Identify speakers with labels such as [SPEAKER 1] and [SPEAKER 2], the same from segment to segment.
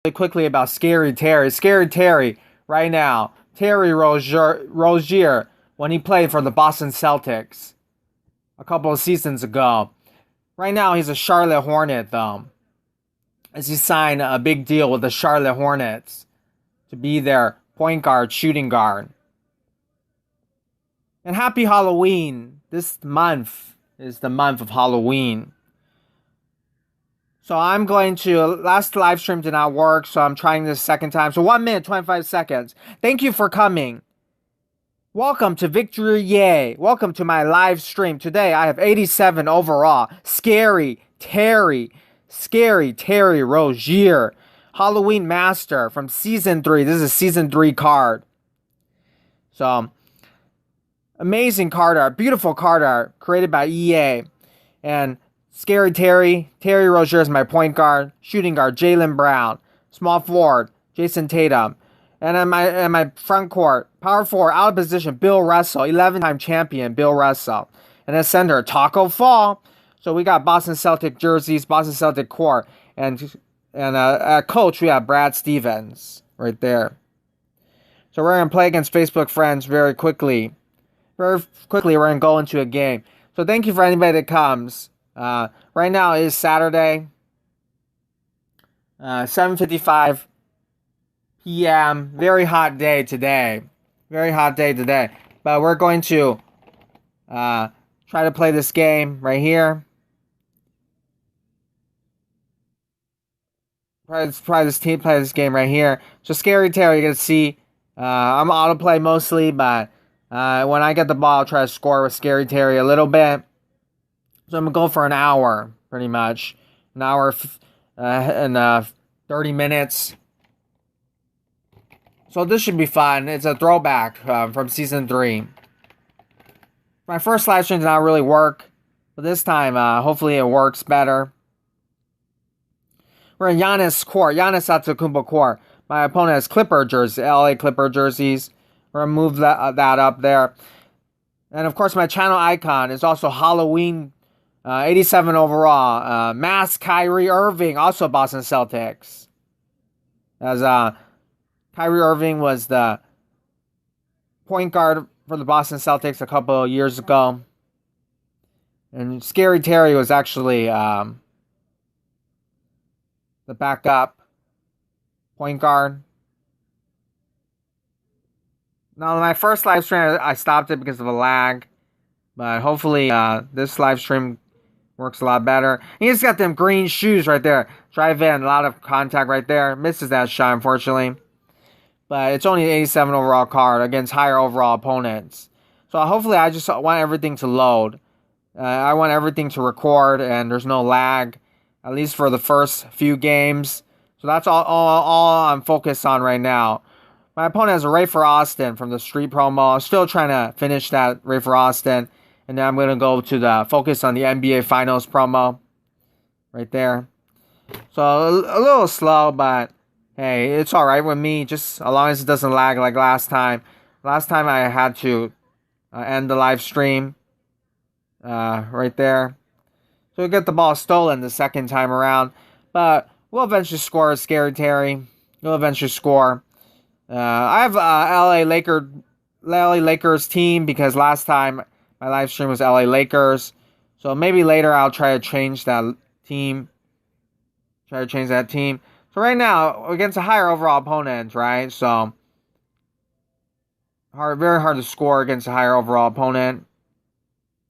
[SPEAKER 1] really quickly about Scary Terry. Scary Terry, right now. Terry Rozier, when he played for the Boston Celtics a couple of seasons ago. Right now, he's a Charlotte Hornet, though, as he signed a big deal with the Charlotte Hornets to be their point guard, shooting guard. And happy Halloween. This month is the month of Halloween. So I'm going to, last live stream did not work, so I'm trying this second time. So 1 minute, 25 seconds. Thank you for coming. Welcome to Victory Yay. Welcome to my live stream. Today I have 87 overall. Scary Terry Rozier. Halloween Master from Season 3. This is a Season 3 card. So, amazing card art. Beautiful card art created by EA. And Scary Terry Rozier is my point guard. Shooting guard, Jaylen Brown. Small forward, Jason Tatum. And in my front court, power forward, out of position, Bill Russell. 11-time champion, Bill Russell. And then center, Taco Fall. So we got Boston Celtic jerseys, Boston Celtic court. And coach, we have Brad Stevens right there. So we're going to play against Facebook friends very quickly. Very quickly, we're going to go into a game. So thank you for anybody that comes. Right now is Saturday, 7:55 p.m. Very hot day today. Very hot day today. But we're going to try to play this game right here. Play this game right here. So Scary Terry, you're going to see, I'm autoplay mostly, but when I get the ball, I'll try to score with Scary Terry a little bit. So I'm going to go for an hour, pretty much. An hour and 30 minutes. So this should be fun. It's a throwback from Season 3. My first live stream did not really work. But this time, hopefully it works better. We're in Giannis Antetokounmpo court. My opponent has Clipper jerseys, LA Clipper jerseys. We're going to move that up there. And of course, my channel icon is also Halloween 87 overall. Mask Kyrie Irving, also Boston Celtics. As Kyrie Irving was the point guard for the Boston Celtics a couple of years ago. And Scary Terry was actually the backup point guard. Now, my first live stream, I stopped it because of a lag. But hopefully, this live stream works a lot better. He's got them green shoes right there. Drive in, a lot of contact right there. Misses that shot, unfortunately. But it's only an 87 overall card against higher overall opponents. So hopefully, I just want everything to load. I want everything to record and there's no lag. At least for the first few games. So that's all I'm focused on right now. My opponent has a Ray for Austin from the Street promo. I'm still trying to finish that Ray for Austin. And then I'm going to go to the focus on the NBA Finals promo. Right there. So a little slow, but hey, it's alright with me. Just as long as it doesn't lag like last time. Last time I had to end the live stream. Right there. So we get the ball stolen the second time around. But we'll eventually score. Scary Terry. We'll eventually score. I have LA Lakers team because last time my live stream was LA Lakers. So maybe later I'll try to change that team. So right now, against a higher overall opponent, right? So very hard to score against a higher overall opponent.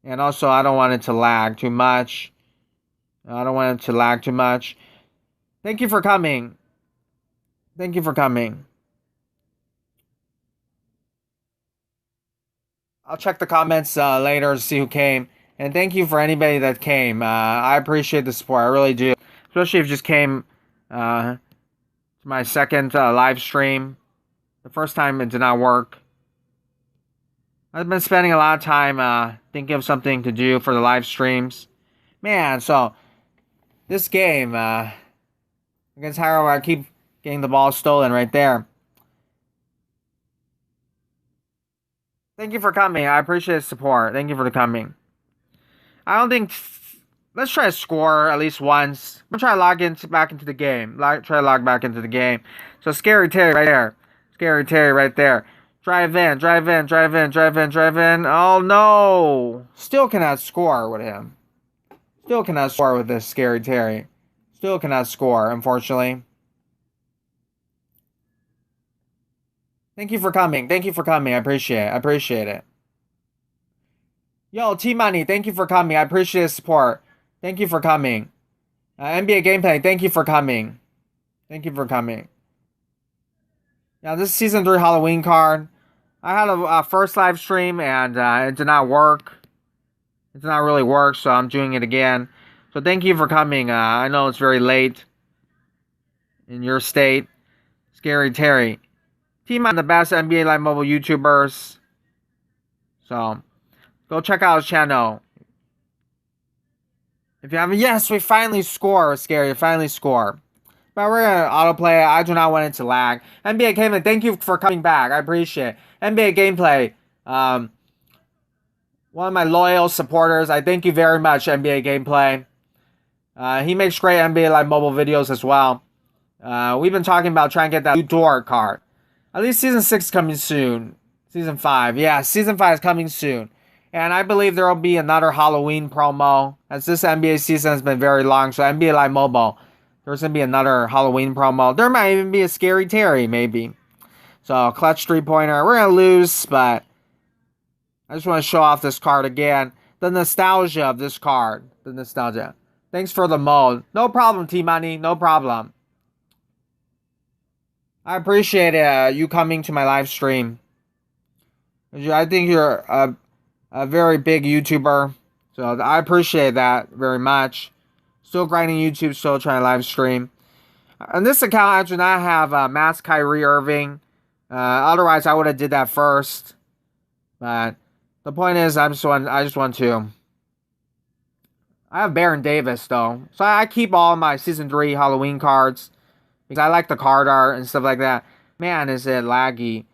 [SPEAKER 1] And also, I don't want it to lag too much. Thank you for coming. I'll check the comments later to see who came. And thank you for anybody that came. I appreciate the support. I really do. Especially if you just came to my second live stream. The first time it did not work. I've been spending a lot of time thinking of something to do for the live streams. Man, so this game against Hyrule, I keep getting the ball stolen right there. Thank you for coming. I appreciate the support. Thank you for coming. I don't think let's try to score at least once. I'm gonna try to back into the game. Try to log back into the game. So Scary Terry right there. Scary Terry right there. Drive in. Oh no! Still cannot score with him. Still cannot score with this Scary Terry. Still cannot score, unfortunately. Thank you for coming. I appreciate it. Yo, T-Money, thank you for coming. I appreciate the support. Thank you for coming. NBA Gameplay, thank you for coming. Now, this is Season 3 Halloween card. I had a first live stream, and it did not work. It did not really work, so I'm doing it again. So thank you for coming. I know it's very late in your state. Scary Terry. T-Money, the best NBA Live Mobile YouTubers. So, go check out his channel. If you haven't, yes, we finally score, Scary. Finally score. But we're gonna autoplay. I do not want it to lag. NBA Gameplay, thank you for coming back. I appreciate it. NBA Gameplay, one of my loyal supporters. I thank you very much, NBA Gameplay. He makes great NBA Live mobile videos as well. We've been talking about trying to get that new door card. At least Season 6 is coming soon. Season 5. Yeah, Season 5 is coming soon. And I believe there will be another Halloween promo. As this NBA season has been very long, so NBA Live Mobile, there's going to be another Halloween promo. There might even be a Scary Terry, maybe. So, clutch three-pointer. We're going to lose, but I just want to show off this card again. The nostalgia of this card. The nostalgia. Thanks for the mode. No problem, T-Money. No problem. I appreciate you coming to my live stream. I think you're a very big YouTuber. So I appreciate that very much. Still grinding YouTube, still trying to live stream. On this account, I do not have Mass Kyrie Irving. Otherwise, I would have did that first. But the point is, I just want to. I have Baron Davis, though. So I keep all my Season 3 Halloween cards. Because I like the card art and stuff like that. Man, is it laggy.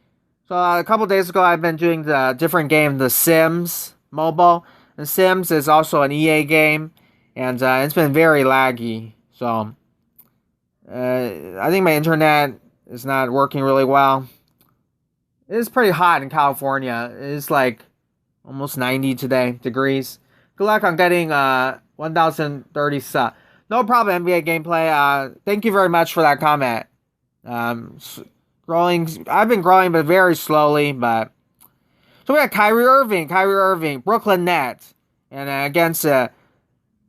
[SPEAKER 1] So a couple days ago, I've been doing the different game, The Sims mobile. The Sims is also an EA game. And it's been very laggy. So I think my internet is not working really well. It is pretty hot in California. It's like almost 90 today degrees. Good luck on getting 1,030 subs. No problem, NBA Gameplay. Thank you very much for that comment. Growing, I've been growing, but very slowly. But so we got Kyrie Irving, Brooklyn Nets, and against the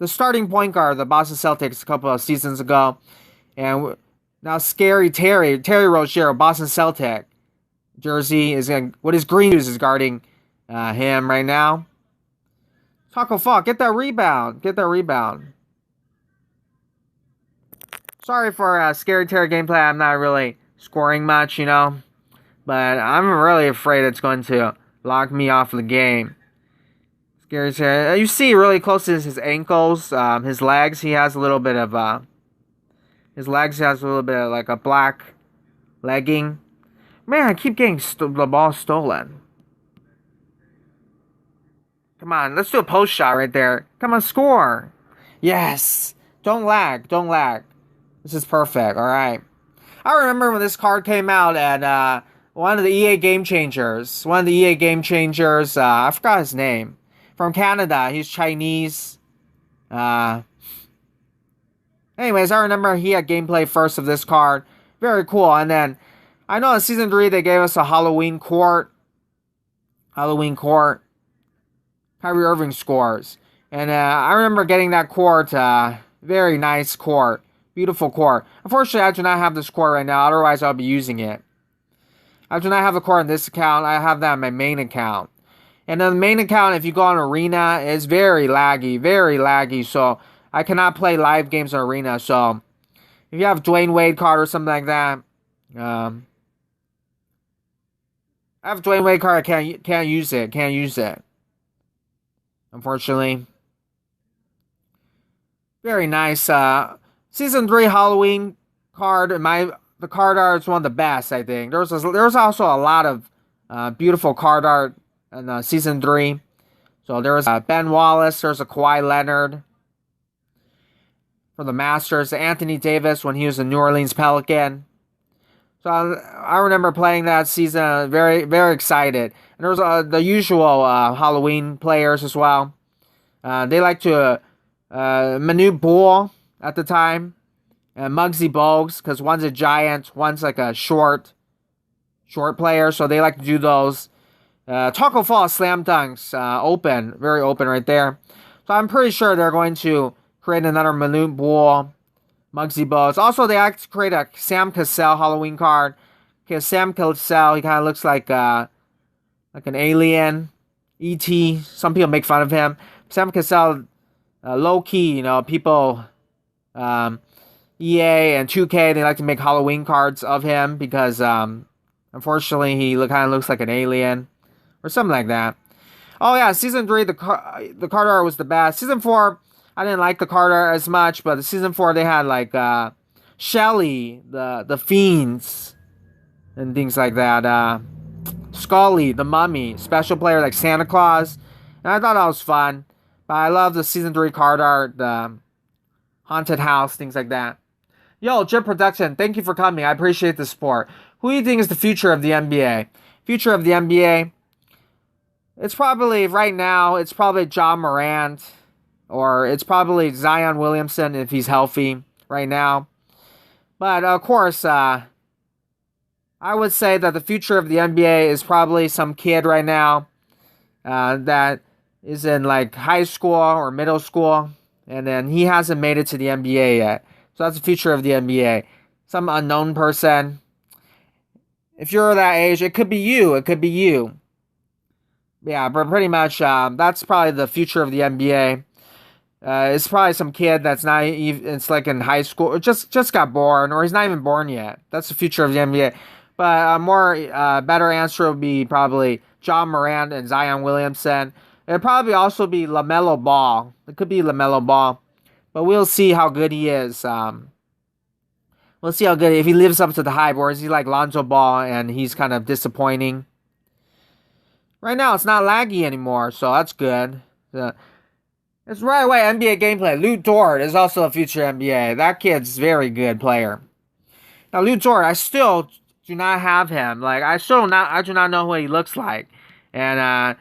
[SPEAKER 1] starting point guard, the Boston Celtics, a couple of seasons ago, and now Scary Terry Rozier, Boston Celtic jersey is going. What his green shoes is guarding him right now. Taco Fall, get that rebound. Sorry for Scary Terry Gameplay. I'm not really scoring much, but I'm really afraid it's going to lock me off the game. Scary Terry. You see really close to his ankles, his legs. He has a little bit of like a black legging. Man, I keep getting the ball stolen. Come on, let's do a post shot right there. Come on, score. Yes. Don't lag. This is perfect, alright. I remember when this card came out at one of the EA Game Changers. I forgot his name. From Canada. He's Chinese. Anyways, I remember he had gameplay first of this card. Very cool. And then, I know in Season 3 they gave us a Halloween court. Kyrie Irving scores. And I remember getting that court. Very nice court. Beautiful court. Unfortunately, I do not have this court right now. Otherwise, I'll be using it. I do not have the court on this account. I have that on my main account. And on the main account, if you go on Arena, it's very laggy. So, I cannot play live games on Arena. So, if you have Dwayne Wade card or something like that, I have Dwayne Wade card. I can't use it. Unfortunately. Very nice. Season 3 Halloween card. The card art is one of the best, I think. There's also a lot of beautiful card art in Season 3. So there was Ben Wallace. There's a Kawhi Leonard. for the Masters. Anthony Davis when he was a New Orleans Pelican. So I remember playing that season, very, very excited. And there was the usual Halloween players as well. They like to Manute Bol at the time, and Muggsy Bogues, because one's a giant, one's like a short player, so they like to do those. Taco Fall Slam Dunks, open, very open right there. So I'm pretty sure they're going to create another Manute Bol, Muggsy Bogues. Also, they like to create a Sam Cassell Halloween card. Because Sam Cassell, he kind of looks like an alien, E.T. Some people make fun of him. Sam Cassell, low key, people, EA and 2K, they like to make Halloween cards of him because, unfortunately, he kind of looks like an alien or something like that. Oh yeah, season 3, the card art was the best. Season 4, I didn't like the card art as much, but the season 4 they had like Shelly, the Fiends, and things like that. Scully, the Mummy, special player like Santa Claus, and I thought that was fun. But I love the season 3 card art, the haunted house, things like that. Yo, Jim Production, thank you for coming. I appreciate the support. Who do you think is the future of the NBA? Future of the NBA? It's probably, right now, it's probably John Morant. Or it's probably Zion Williamson if he's healthy right now. But, of course, I would say that the future of the NBA is probably some kid right now that is in, like, high school or middle school. And then he hasn't made it to the NBA yet. So that's the future of the NBA. Some unknown person. If you're that age, it could be you. It could be you. Yeah, but pretty much, that's probably the future of the NBA. It's probably some kid that's not even, it's like in high school, or just got born, or he's not even born yet. That's the future of the NBA. But a more, better answer would be probably John Morant and Zion Williamson. It'd probably also be LaMelo Ball. It could be LaMelo Ball. But we'll see how good he is. We'll see how good, if he lives up to the hype, or is he like Lonzo Ball and he's kind of disappointing. Right now, it's not laggy anymore, so that's good. It's right away NBA gameplay. Lou Dort is also a future NBA. That kid's a very good player. Now, Lou Dort, I still do not have him. Like, I do not know what he looks like. And,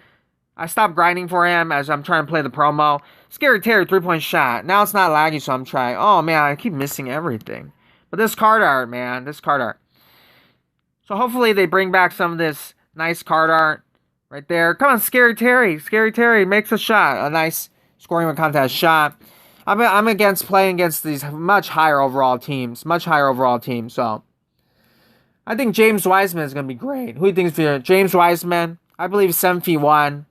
[SPEAKER 1] I stopped grinding for him as I'm trying to play the promo. Scary Terry 3-point shot. Now it's not laggy, so I'm trying. Oh, man, I keep missing everything. But this card art, man. This card art. So hopefully they bring back some of this nice card art right there. Come on, Scary Terry. Scary Terry makes a shot. A nice scoring contest shot. I'm playing against these much higher overall teams. So I think James Wiseman is going to be great. Who do you think is for James Wiseman? I believe 7'1".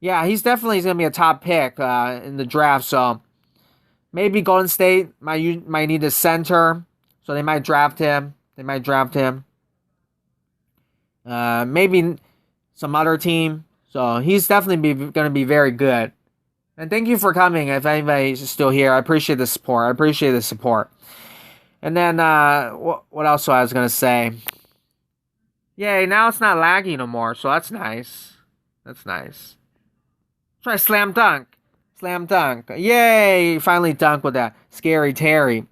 [SPEAKER 1] Yeah, he's definitely going to be a top pick in the draft. So maybe Golden State might need a center, so they might draft him. Maybe some other team. So he's definitely going to be very good. And thank you for coming. If anybody's still here, I appreciate the support. And then what else I was going to say? Yay! Now it's not laggy no more, so that's nice. Try slam dunk. Yay! Finally dunk with that Scary Terry.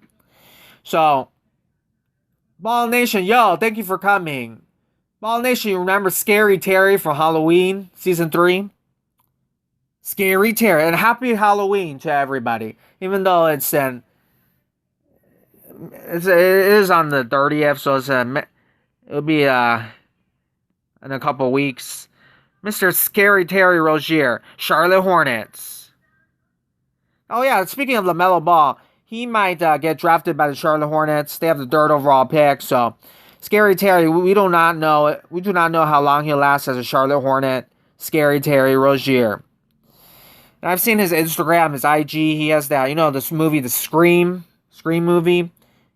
[SPEAKER 1] So, Ball Nation, yo, thank you for coming. Ball Nation, you remember Scary Terry from Halloween, Season 3? Scary Terry. And happy Halloween to everybody. Even though it is on the 30th, so it'll be in a couple weeks. Mr. Scary Terry Rozier, Charlotte Hornets. Oh yeah, speaking of LaMelo Ball, he might get drafted by the Charlotte Hornets. They have the third overall pick, so Scary Terry, we do not know how long he'll last as a Charlotte Hornet. Scary Terry Rozier. And I've seen his Instagram, his IG. He has that, this movie, the Scream movie.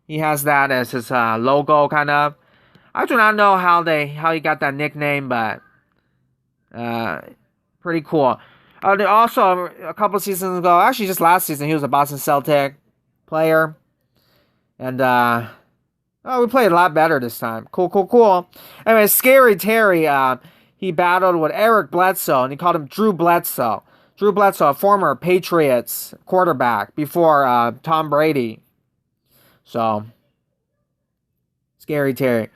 [SPEAKER 1] He has that as his logo, kind of. I do not know how he got that nickname, but pretty cool. Also, a couple seasons ago, actually just last season, he was a Boston Celtic player. And we played a lot better this time. Cool. Anyway, Scary Terry, he battled with Eric Bledsoe, and he called him Drew Bledsoe. Drew Bledsoe, former Patriots quarterback before Tom Brady. So, Scary Terry.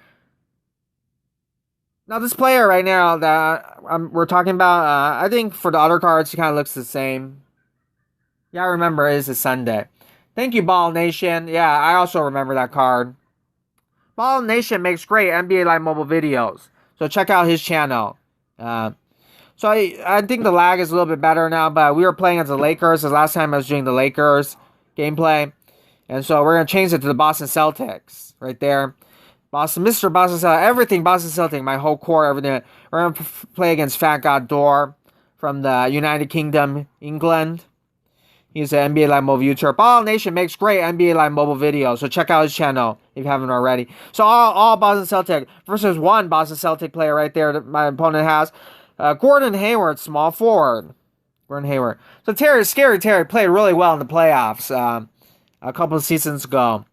[SPEAKER 1] Now, this player right now that we're talking about, I think for the other cards, he kind of looks the same. Yeah, I remember it is a Sunday. Thank you, Ball Nation. Yeah, I also remember that card. Ball Nation makes great NBA Live mobile videos, so check out his channel. So I think the lag is a little bit better now, but we were playing as the Lakers. The last time I was doing the Lakers gameplay. And so we're going to change it to the Boston Celtics right there. Mr. Boston Celtics, everything Boston Celtics, my whole core, everything. We're going to play against Fat God Dor from the United Kingdom, England. He's an NBA Live mobile YouTuber. Ball Nation makes great NBA Live mobile videos, so check out his channel if you haven't already. So all Boston Celtic versus one Boston Celtic player right there that my opponent has. Gordon Hayward, small forward. Gordon Hayward. So Scary Terry played really well in the playoffs a couple of seasons ago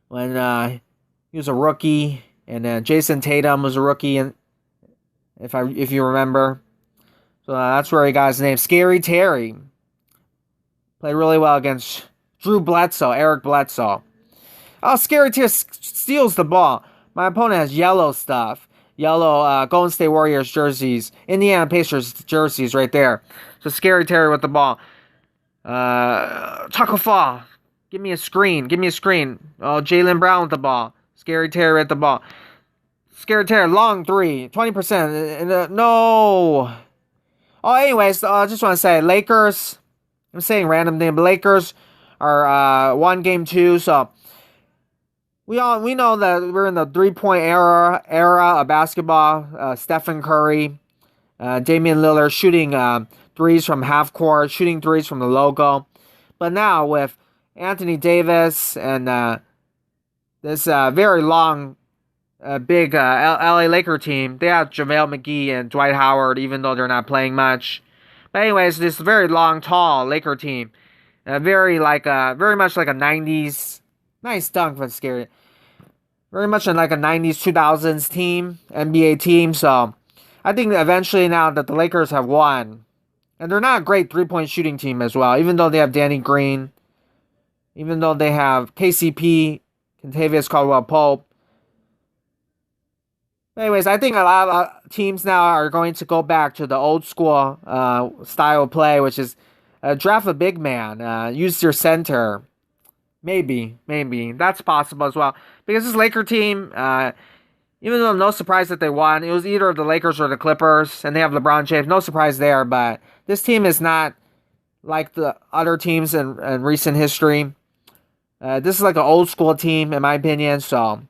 [SPEAKER 1] when he was a rookie, and then Jason Tatum was a rookie, and if you remember. So that's where he got his name. Scary Terry. Played really well against Eric Bledsoe. Oh, Scary Terry steals the ball. My opponent has yellow stuff. Yellow Golden State Warriors jerseys. Indiana Pacers jerseys right there. So Scary Terry with the ball. Taco Fall. Give me a screen. Oh, Jaylen Brown with the ball. Scary Terry with the ball. Scary Terry, long three. 20%. No. Oh, anyways, I just want to say, Lakers. I'm saying random thing, but Lakers are 1 game 2, so we know that we're in the 3-point era of basketball. Stephen Curry, Damian Lillard shooting threes from half court, shooting threes from the logo. But now with Anthony Davis and this very long, big LA Laker team, they have JaVale McGee and Dwight Howard, even though they're not playing much. But anyways, this very long, tall Laker team, very much like a 90s, nice dunk from Scary. Very much like a 90s, 2000s team, NBA team. So I think eventually now that the Lakers have won, and they're not a great 3-point shooting team as well, even though they have Danny Green, even though they have KCP, Kentavious Caldwell-Pope. Anyways, I think a lot of teams now are going to go back to the old school style of play, which is draft a big man, use your center. Maybe. That's possible as well. Because this Laker team, even though no surprise that they won, it was either the Lakers or the Clippers, and they have LeBron James. No surprise there, but this team is not like the other teams in recent history. This is like an old school team, in my opinion. So,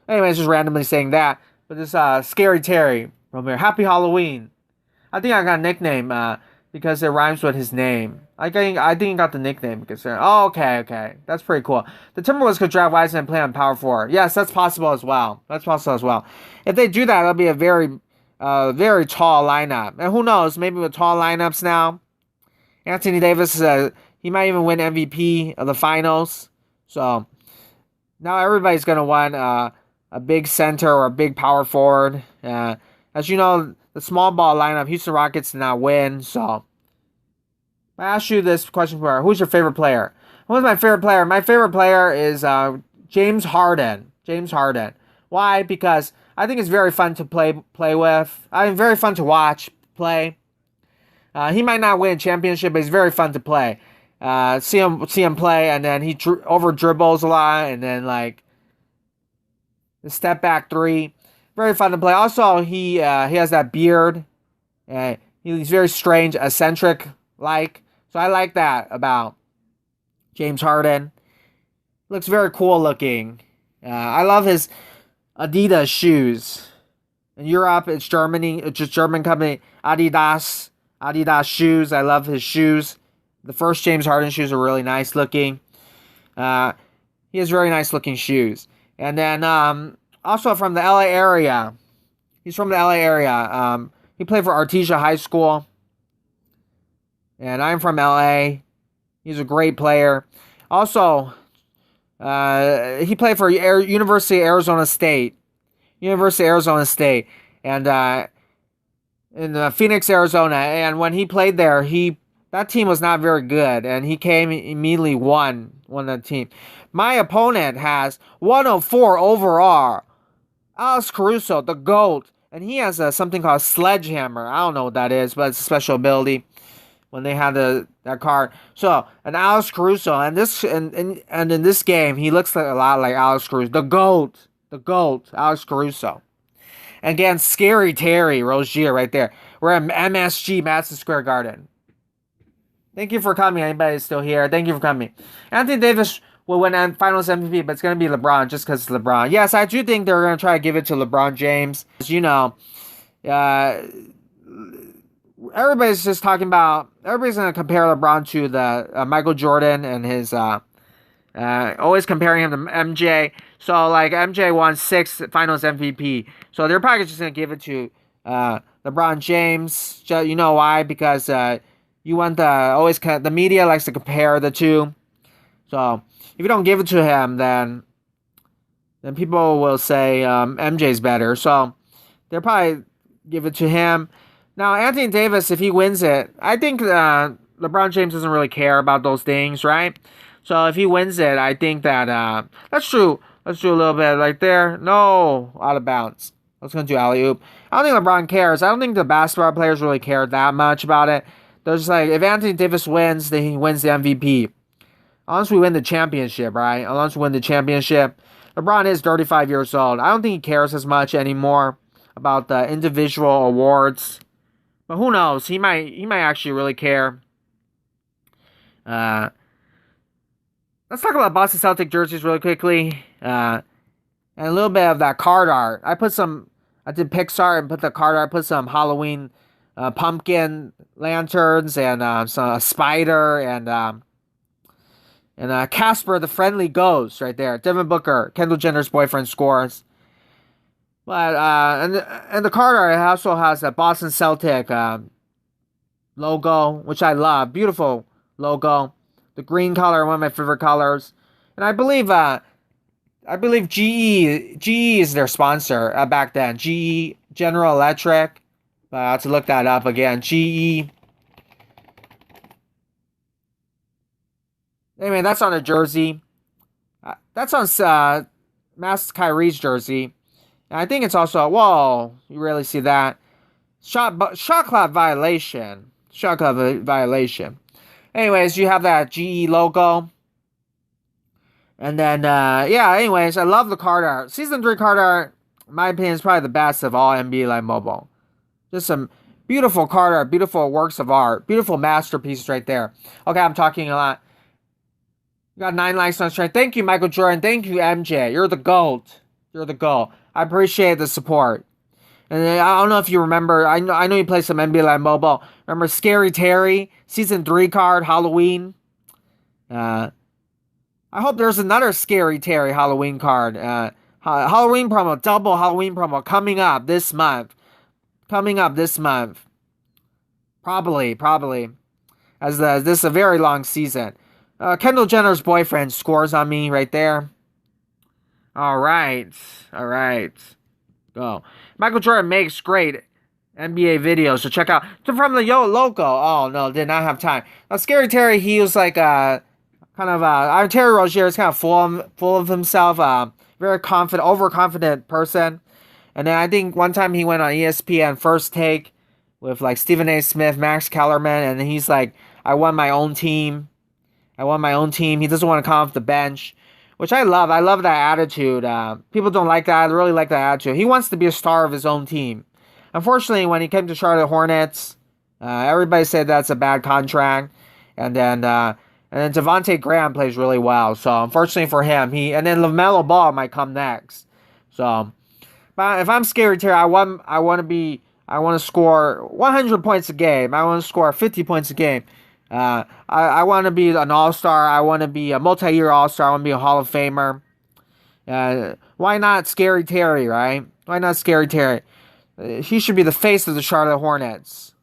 [SPEAKER 1] anyways, just randomly saying that. But this Scary Terry from here. Happy Halloween. I think I got a nickname because it rhymes with his name. I think I got the nickname because okay. That's pretty cool. The Timberwolves could draft Wiseman and play on power forward. Yes, that's possible as well. If they do that, it'll be a very tall lineup. And who knows, maybe with tall lineups now, Anthony Davis he might even win MVP of the finals. So now everybody's gonna want a big center or a big power forward. As you know, the small ball lineup, Houston Rockets did not win. So I asked you this question before. Who's your favorite player? Who's my favorite player? My favorite player is James Harden. Why? Because I think it's very fun to play with. Very fun to watch play. He might not win a championship, but he's very fun to play. See him play, and then he over dribbles a lot, and then like the step back three, very fun to play. Also, he has that beard. He's very strange, eccentric like. So I like that about James Harden. Looks very cool looking. I love his Adidas shoes. In Europe, it's Germany. It's just German company. Adidas shoes. I love his shoes. The first James Harden shoes are really nice looking. He has very nice looking shoes. And then also from the LA area. He's from the LA area. He played for Artesia High School. And I'm from LA. He's a great player. Also, he played for University of Arizona State. And in Phoenix, Arizona, and when he played there, that team was not very good, and he came immediately won the team. My opponent has 104 overall. Alex Caruso, the GOAT, and he has something called Sledgehammer. I don't know what that is, but it's a special ability when they had that card. So, and Alex Caruso, and in this game, he looks a lot like Alex Caruso, the GOAT, Alex Caruso. Again, Scary Terry Rozier right there. We're at MSG, Madison Square Garden. Thank you for coming. Anybody still here? Thank you for coming. Anthony Davis will win Finals MVP, but it's going to be LeBron just because it's LeBron. Yes, I do think they're going to try to give it to LeBron James. As you know, everybody's just talking about, everybody's going to compare LeBron to the Michael Jordan and his, always comparing him to MJ. So, like, MJ won 6 Finals MVP. So, they're probably just going to give it to LeBron James. You know why? Because you want the media likes to compare the two. So, if you don't give it to him, then people will say MJ's better. So, they'll probably give it to him. Now, Anthony Davis, if he wins it, I think LeBron James doesn't really care about those things, right? So, if he wins it, I think that that's true. Let's do a little bit right there. No, out of bounds. Let's go do alley-oop. I don't think LeBron cares. I don't think the basketball players really care that much about it. They're just like, if Anthony Davis wins, then he wins the MVP. Unless we win the championship, right? Unless we win the championship. LeBron is 35 years old. I don't think he cares as much anymore about the individual awards. But who knows? He might actually really care. Let's talk about Boston Celtics jerseys really quickly. And a little bit of that card art. I did Pixar and put the card art. I put some Halloween pumpkin lanterns and a spider and Casper the Friendly Ghost right there. Devin Booker, Kendall Jenner's boyfriend, scores. But and the card art also has a Boston Celtic logo, which I love. Beautiful logo. The green color, one of my favorite colors. And I believe GE is their sponsor back then. GE, General Electric. I have to look that up again. GE. Anyway, that's on a jersey. That's on Mass Kyrie's jersey. And I think it's also, whoa, you rarely see that. Shot clock violation. Shot clock violation. Anyways, you have that GE logo. And then, anyways, I love the card art. Season 3 card art, in my opinion, is probably the best of all NBA Live Mobile. Just some beautiful card art, beautiful works of art, beautiful masterpieces right there. Okay, I'm talking a lot. You got 9 likes on stream. Thank you, Michael Jordan. Thank you, MJ. You're the GOAT. You're the GOAT. I appreciate the support. And I don't know if you remember. I know you played some NBA Live Mobile. Remember Scary Terry, Season 3 card, Halloween? I hope there's another Scary Terry Halloween card. Halloween promo, double Halloween promo coming up this month. Probably. As this is a very long season. Kendall Jenner's boyfriend scores on me right there. All right. Go. Michael Jordan makes great NBA videos, so check out. From the logo. Oh, no, did not have time. Scary Terry, he was like Terry Rozier is kind of full of himself. Very confident, overconfident person. And then I think one time he went on ESPN First Take with like Stephen A. Smith, Max Kellerman, and he's like, I won my own team. He doesn't want to come off the bench, which I love. I love that attitude. People don't like that. I really like that attitude. He wants to be a star of his own team. Unfortunately, when he came to Charlotte Hornets, everybody said that's a bad contract. And then Devontae Graham plays really well. So unfortunately for him, and then LaMelo Ball might come next. So, but if I'm Scary Terry, I want to score 100 points a game. I want to score 50 points a game. I want to be an all-star. I want to be a multi-year all-star. I want to be a Hall of Famer. Why not Scary Terry, right? Why not Scary Terry? He should be the face of the Charlotte Hornets.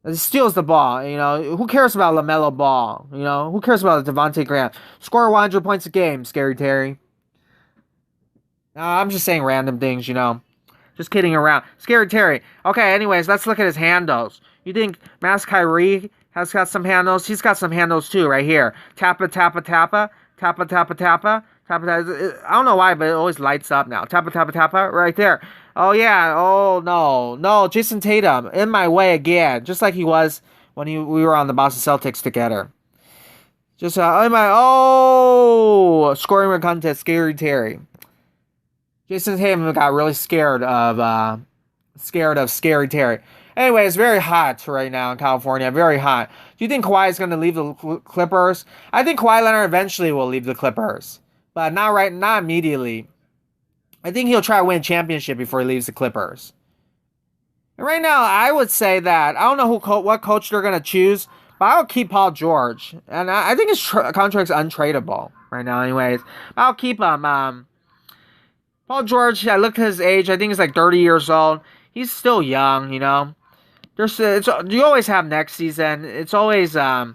[SPEAKER 1] He steals the ball, Who cares about LaMelo Ball? Who cares about Devontae Graham? Score 100 points a game, Scary Terry. I'm just saying random things, Just kidding around. Scary Terry. Okay, anyways, let's look at his handles. You think Mass Kyrie has got some handles? He's got some handles too, right here. Tappa, tappa, tappa. Tappa, tappa, tappa. Tappa, tappa. I don't know why, but it always lights up now. Tappa, tappa, tappa. Right there. Oh, yeah. Oh, no. No, Jason Tatum. In my way again. Just like he was when we were on the Boston Celtics together. Just, scoring contest, Scary Terry. Jason Tatum got really scared of Scary Terry. Anyway, it's very hot right now in California. Very hot. Do you think Kawhi is going to leave the Clippers? I think Kawhi Leonard eventually will leave the Clippers, but not immediately. I think he'll try to win a championship before he leaves the Clippers. And right now, I would say that I don't know what coach they're going to choose, but I'll keep Paul George, and I think his contract's untradeable right now. Anyways, I'll keep him. Paul George, I look at his age. I think he's like 30 years old. He's still young, you know. You always have next season. It's always there's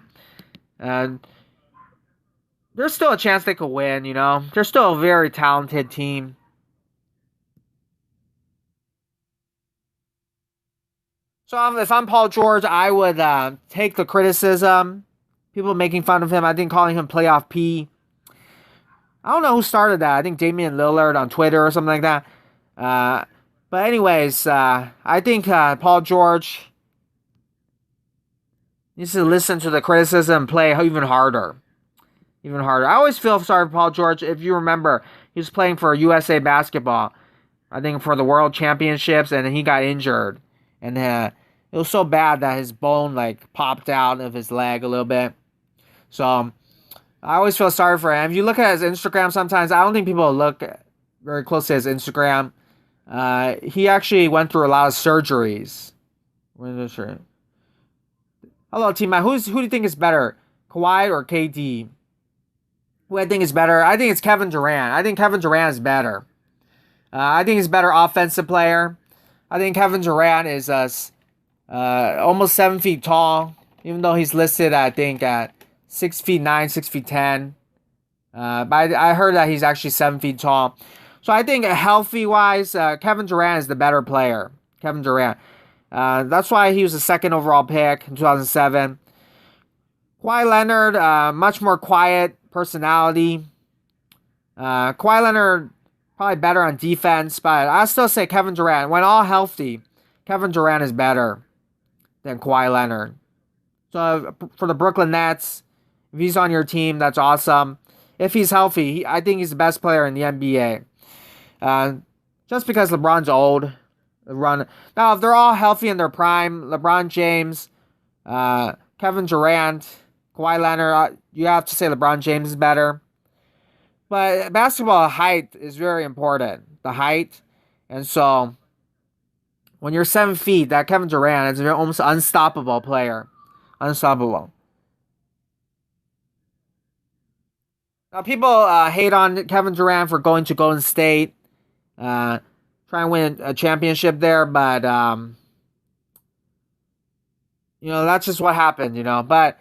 [SPEAKER 1] still a chance they could win, you know. They're still a very talented team. So if I'm Paul George, I would take the criticism. People making fun of him. I think calling him playoff P. I don't know who started that. I think Damian Lillard on Twitter or something like that. But anyways, I think Paul George needs to listen to the criticism and play even harder. Even harder. I always feel sorry for Paul George. If you remember, he was playing for USA Basketball. I think for the World Championships, and he got injured. And it was so bad that his bone like popped out of his leg a little bit. So I always feel sorry for him. If you look at his Instagram sometimes, I don't think people look very closely at his Instagram. He actually went through a lot of surgeries. Hello, Team Matt. Who do you think is better, Kawhi or KD? Who I think is better? I think it's Kevin Durant. I think Kevin Durant is better. I think he's a better offensive player. I think Kevin Durant is almost 7 feet tall, even though he's listed, I think, at 6 feet 9, 6 feet 10. But I heard that he's actually 7 feet tall. So I think healthy-wise, Kevin Durant is the better player. Kevin Durant. That's why he was the second overall pick in 2007. Kawhi Leonard, much more quiet personality. Kawhi Leonard probably better on defense, but I still say Kevin Durant. When all healthy, Kevin Durant is better than Kawhi Leonard. So for the Brooklyn Nets, if he's on your team, that's awesome. If he's healthy, I think he's the best player in the NBA. Just because LeBron's old. Now, if they're all healthy in their prime, LeBron James, Kevin Durant, Kawhi Leonard, you have to say LeBron James is better. But basketball height is very important. The height. And so, when you're 7 feet, that Kevin Durant is an almost unstoppable player. Unstoppable. Now, people hate on Kevin Durant for going to Golden State. Try and win a championship there. But, that's just what happened, But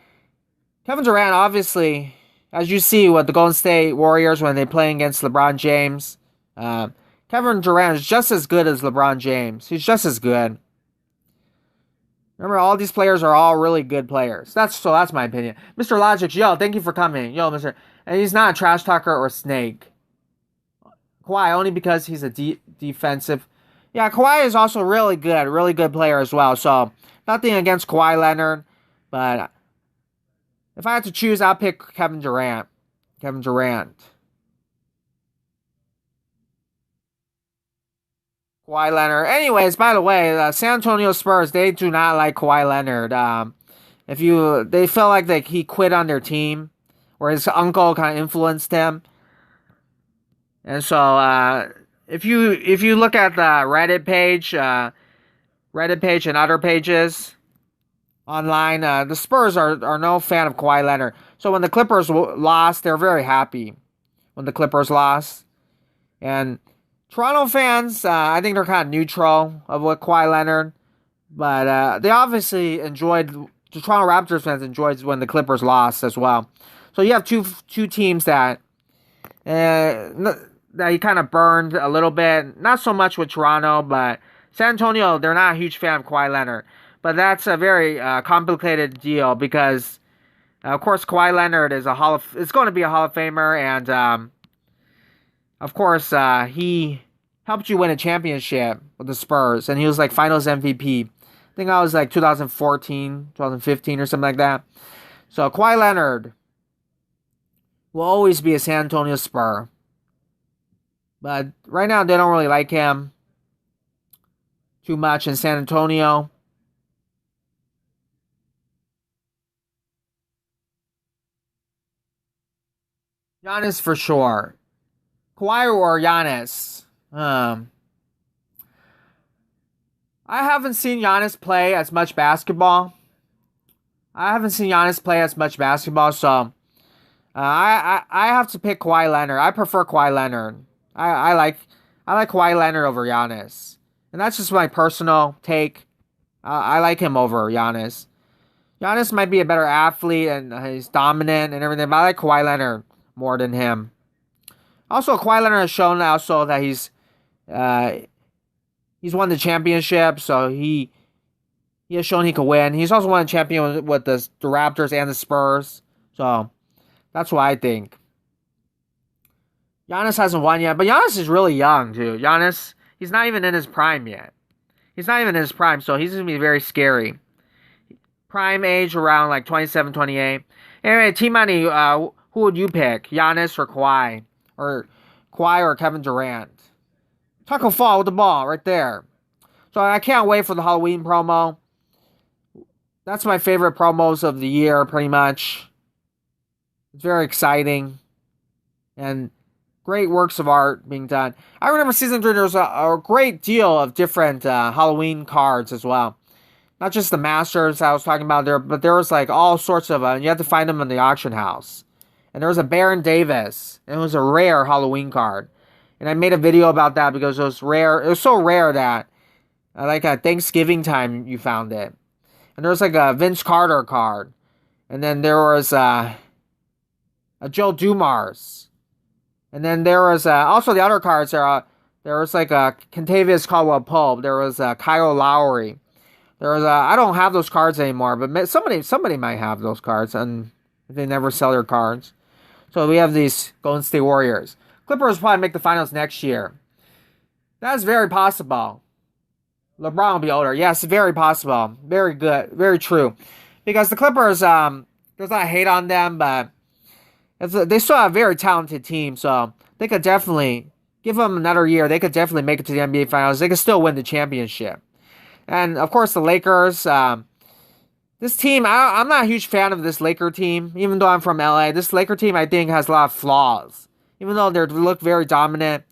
[SPEAKER 1] Kevin Durant, obviously, as you see with the Golden State Warriors when they play against LeBron James, Kevin Durant is just as good as LeBron James. He's just as good. Remember, all these players are all really good players. That's my opinion. Mr. Logic, thank you for coming. Mr. And he's not a trash talker or a snake. Kawhi, only because he's a defensive. Yeah, Kawhi is also really good player as well. So, nothing against Kawhi Leonard, but if I had to choose, I'll pick Kevin Durant. Kevin Durant. Kawhi Leonard. Anyways, by the way, San Antonio Spurs, they do not like Kawhi Leonard. They feel like he quit on their team, or his uncle kind of influenced him. And so, if you look at the Reddit page and other pages online, the Spurs are no fan of Kawhi Leonard. So when the Clippers lost, they're very happy when the Clippers lost. And Toronto fans, I think they're kind of neutral of what Kawhi Leonard, but they obviously enjoyed. The Toronto Raptors fans enjoyed when the Clippers lost as well. So you have two teams that that he kind of burned a little bit. Not so much with Toronto, but San Antonio, they're not a huge fan of Kawhi Leonard. But that's a very complicated deal because, of course, Kawhi Leonard is it's going to be a Hall of Famer, and of course, he helped you win a championship with the Spurs, and he was like Finals MVP. I think I was like 2014, 2015, or something like that. So Kawhi Leonard will always be a San Antonio Spur. But right now, they don't really like him too much in San Antonio. Giannis for sure. Kawhi or Giannis? I haven't seen Giannis play as much basketball. So I have to pick Kawhi Leonard. I prefer Kawhi Leonard. I like Kawhi Leonard over Giannis, and that's just my personal take. I like him over Giannis. Giannis might be a better athlete and he's dominant and everything, but I like Kawhi Leonard more than him. Also, Kawhi Leonard has shown also that he's won the championship, so he has shown he can win. He's also won a champion with the Raptors and the Spurs, so that's what I think. Giannis hasn't won yet, but Giannis is really young, too. Giannis, he's not even in his prime yet. He's not even in his prime, so he's going to be very scary. Prime age around like 27, 28. Anyway, T-Money, who would you pick? Giannis or Kawhi? Or Kawhi or Kevin Durant? Taco Fall with the ball right there. So I can't wait for the Halloween promo. That's my favorite promos of the year, pretty much. It's very exciting. And great works of art being done. I remember season 3, there was a great deal of different Halloween cards as well. Not just the Masters I was talking about there, but there was like all sorts of you had to find them in the auction house. And there was a Baron Davis. And it was a rare Halloween card. And I made a video about that because it was rare. It was so rare that like at Thanksgiving time you found it. And there was like a Vince Carter card. And then there was a Joe Dumars. And then there was also the other cards. There was like a Kentavious Caldwell-Pope. There was Kyle Lowry. There was I don't have those cards anymore, but somebody might have those cards, and they never sell their cards. So we have these Golden State Warriors. Clippers will probably make the finals next year. That's very possible. LeBron will be older. Yes, very possible. Very good. Very true. Because the Clippers, there's not hate on them, but they still have a very talented team, so they could definitely give them another year. They could definitely make it to the NBA Finals. They could still win the championship. And, of course, the Lakers. This team, I'm not a huge fan of this Laker team, even though I'm from LA. This Laker team, I think, has a lot of flaws. Even though they look very dominant.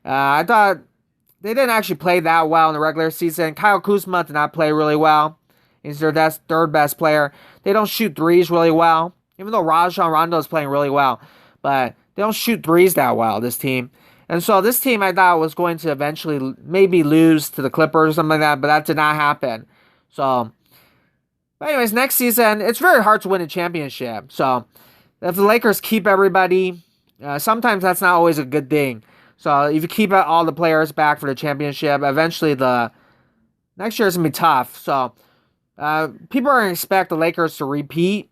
[SPEAKER 1] I thought they didn't actually play that well in the regular season. Kyle Kuzma did not play really well. He's their third best player. They don't shoot threes really well. Even though Rajon Rondo is playing really well. But they don't shoot threes that well, this team. And so this team I thought was going to eventually maybe lose to the Clippers or something like that. But that did not happen. So, but anyways, next season, it's very hard to win a championship. So, if the Lakers keep everybody, sometimes that's not always a good thing. So, if you keep all the players back for the championship, eventually the next year is going to be tough. So, people are going to expect the Lakers to repeat.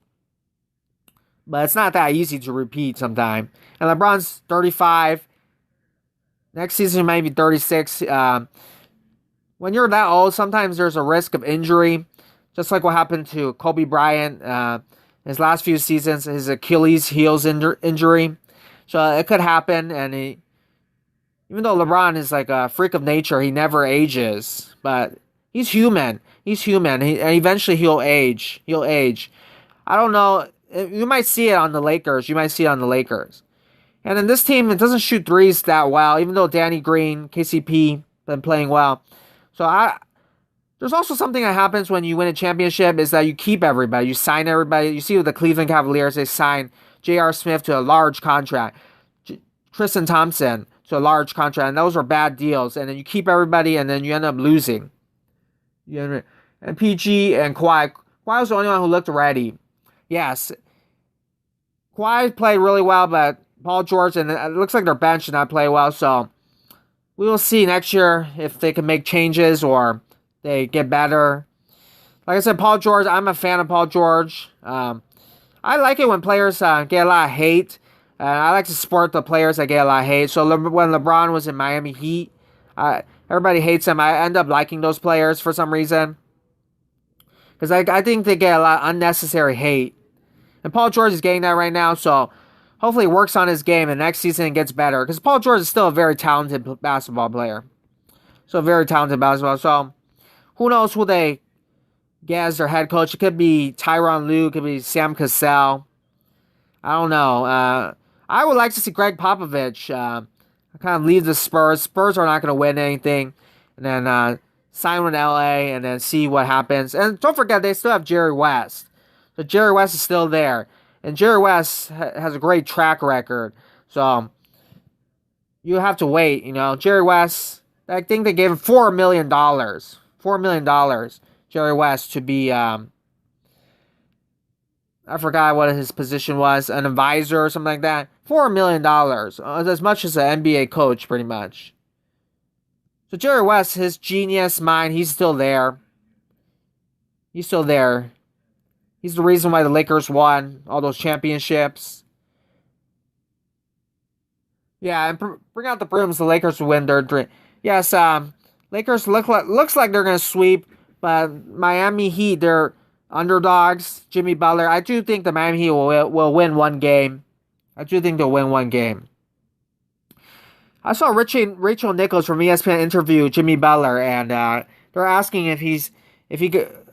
[SPEAKER 1] But it's not that easy to repeat sometime. And LeBron's 35. Next season, he might be 36. When you're that old, sometimes there's a risk of injury. Just like what happened to Kobe Bryant. His last few seasons, his Achilles heels injury. So it could happen. And even though LeBron is like a freak of nature, he never ages. But he's human. And eventually he'll age. I don't know. You might see it on the Lakers. And in this team, it doesn't shoot threes that well, even though Danny Green, KCP, been playing well. So there's also something that happens when you win a championship is that you keep everybody. You sign everybody. You see with the Cleveland Cavaliers, they signed J.R. Smith to a large contract. Tristan Thompson to a large contract. And those were bad deals. And then you keep everybody, and then you end up losing. And PG and Kawhi. Kawhi was the only one who looked ready. Yes, Kawhi played really well, but Paul George, and it looks like their bench did not play well. So we will see next year if they can make changes or they get better. Like I said, Paul George, I'm a fan of Paul George. I like it when players get a lot of hate. I like to support the players that get a lot of hate. So when LeBron was in Miami Heat, everybody hates him. I end up liking those players for some reason. Because I think they get a lot of unnecessary hate. And Paul George is getting that right now. So hopefully he works on his game and next season it gets better. Because Paul George is still a very talented basketball player. So very talented basketball. So who knows who they get as their head coach. It could be Tyronn Lue. It could be Sam Cassell. I don't know. I would like to see Greg Popovich kind of leave the Spurs. Spurs are not going to win anything. And then sign with LA and then see what happens. And don't forget, they still have Jerry West. So Jerry West is still there. And Jerry West has a great track record. So you have to wait, Jerry West, I think they gave him $4 million. $4 million, Jerry West, to be, I forgot what his position was, an advisor or something like that. $4 million, as much as an NBA coach, pretty much. So Jerry West, his genius mind, he's still there. He's still there. He's the reason why the Lakers won all those championships. Yeah, and bring out the brooms. The Lakers will win their dream. Yes, Lakers looks like they're gonna sweep, but Miami Heat, they're underdogs. Jimmy Butler. I do think the Miami Heat will win one game. I do think they'll win one game. I saw Rachel Nichols from ESPN interview Jimmy Butler, and they're asking if he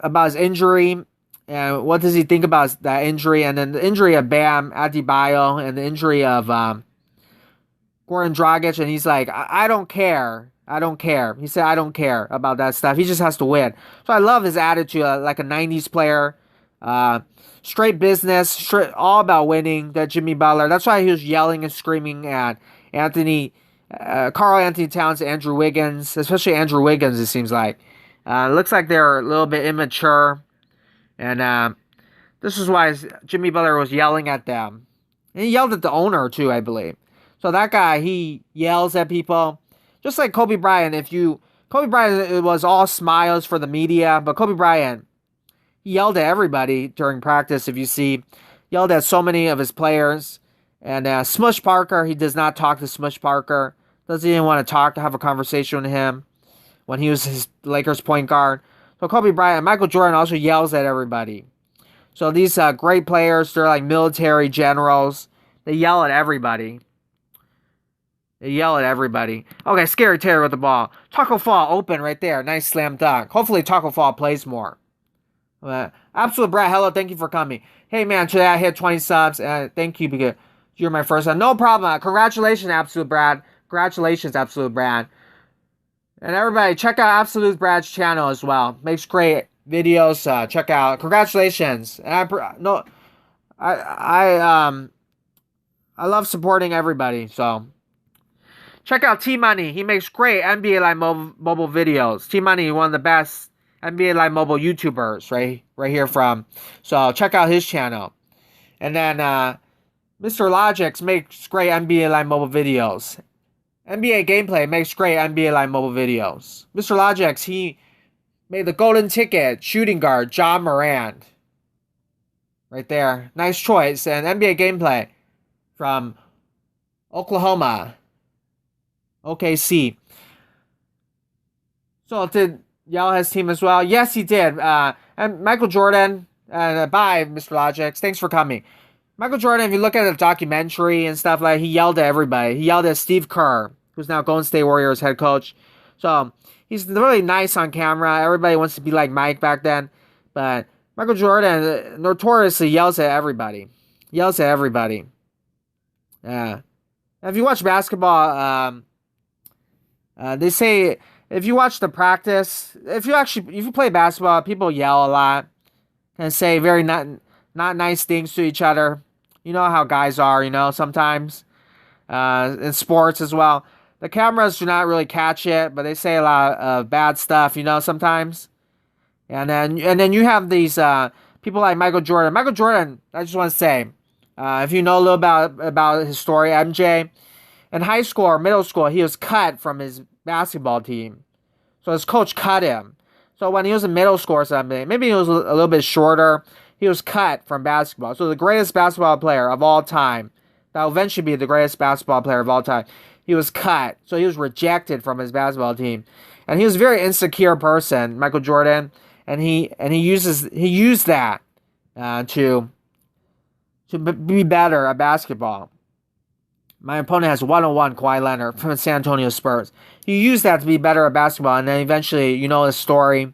[SPEAKER 1] about his injury and what does he think about that injury, and then the injury of Bam Adebayo and the injury of Goran Dragic, and he's like, I don't care. I don't care. He said, I don't care about that stuff. He just has to win. So I love his attitude, like a 90s player. Straight business, all about winning, that Jimmy Butler. That's why he was yelling and screaming at Karl Anthony Towns, Andrew Wiggins, especially Andrew Wiggins, it seems like. Looks like they're a little bit immature. And this is why Jimmy Butler was yelling at them. And he yelled at the owner, too, I believe. So that guy, he yells at people. Just like Kobe Bryant. Kobe Bryant, it was all smiles for the media. But Kobe Bryant, he yelled at everybody during practice, if you see. Yelled at so many of his players. And Smush Parker, he does not talk to Smush Parker. Doesn't even want to have a conversation with him when he was his Lakers point guard. So Kobe Bryant, Michael Jordan also yells at everybody. So these great players, they're like military generals. They yell at everybody. Okay, Scary Terry with the ball. Taco Fall open right there. Nice slam dunk. Hopefully Taco Fall plays more. Absolute Brad, hello, thank you for coming. Hey man, today I hit 20 subs. Thank you because you're my first one. No problem. Congratulations, Absolute Brad. Congratulations, Absolute Brad. And everybody, check out Absolute Brad's channel as well. Makes great videos. Check out. Congratulations. And I love supporting everybody. So check out T Money. He makes great NBA Live mobile videos. T Money, one of the best NBA Live mobile YouTubers, right here from. So check out his channel. And then Mr. Logix makes great NBA Live mobile videos. NBA Gameplay makes great NBA Live mobile videos. Mr. Logix, he made the golden ticket shooting guard, John Morant. Right there. Nice choice. And NBA Gameplay from Oklahoma. OKC. So did yell at his team as well? Yes, he did. And Michael Jordan. Bye, Mr. Logix. Thanks for coming. Michael Jordan, if you look at the documentary and stuff, like, he yelled at everybody. He yelled at Steve Kerr, who's now Golden State Warriors head coach. So he's really nice on camera. Everybody wants to be like Mike back then. But Michael Jordan notoriously yells at everybody. Yeah. If you watch basketball, they say if you watch the practice, if you play basketball, people yell a lot and say very not nice things to each other. You know how guys are, sometimes. In sports as well. The cameras do not really catch it, but they say a lot of bad stuff, sometimes. And then you have these people like Michael Jordan. Michael Jordan, I just want to say, If you know a little about his story, MJ, in high school or middle school, he was cut from his basketball team. So his coach cut him. So when he was in middle school or something, maybe he was a little bit shorter, he was cut from basketball. So the greatest basketball player of all time, that will eventually be the greatest basketball player of all time, he was cut. So he was rejected from his basketball team. And he was a very insecure person, Michael Jordan, and he used that to be better at basketball. My opponent has 101 Kawhi Leonard from the San Antonio Spurs. He used that to be better at basketball, and then eventually, you know his story,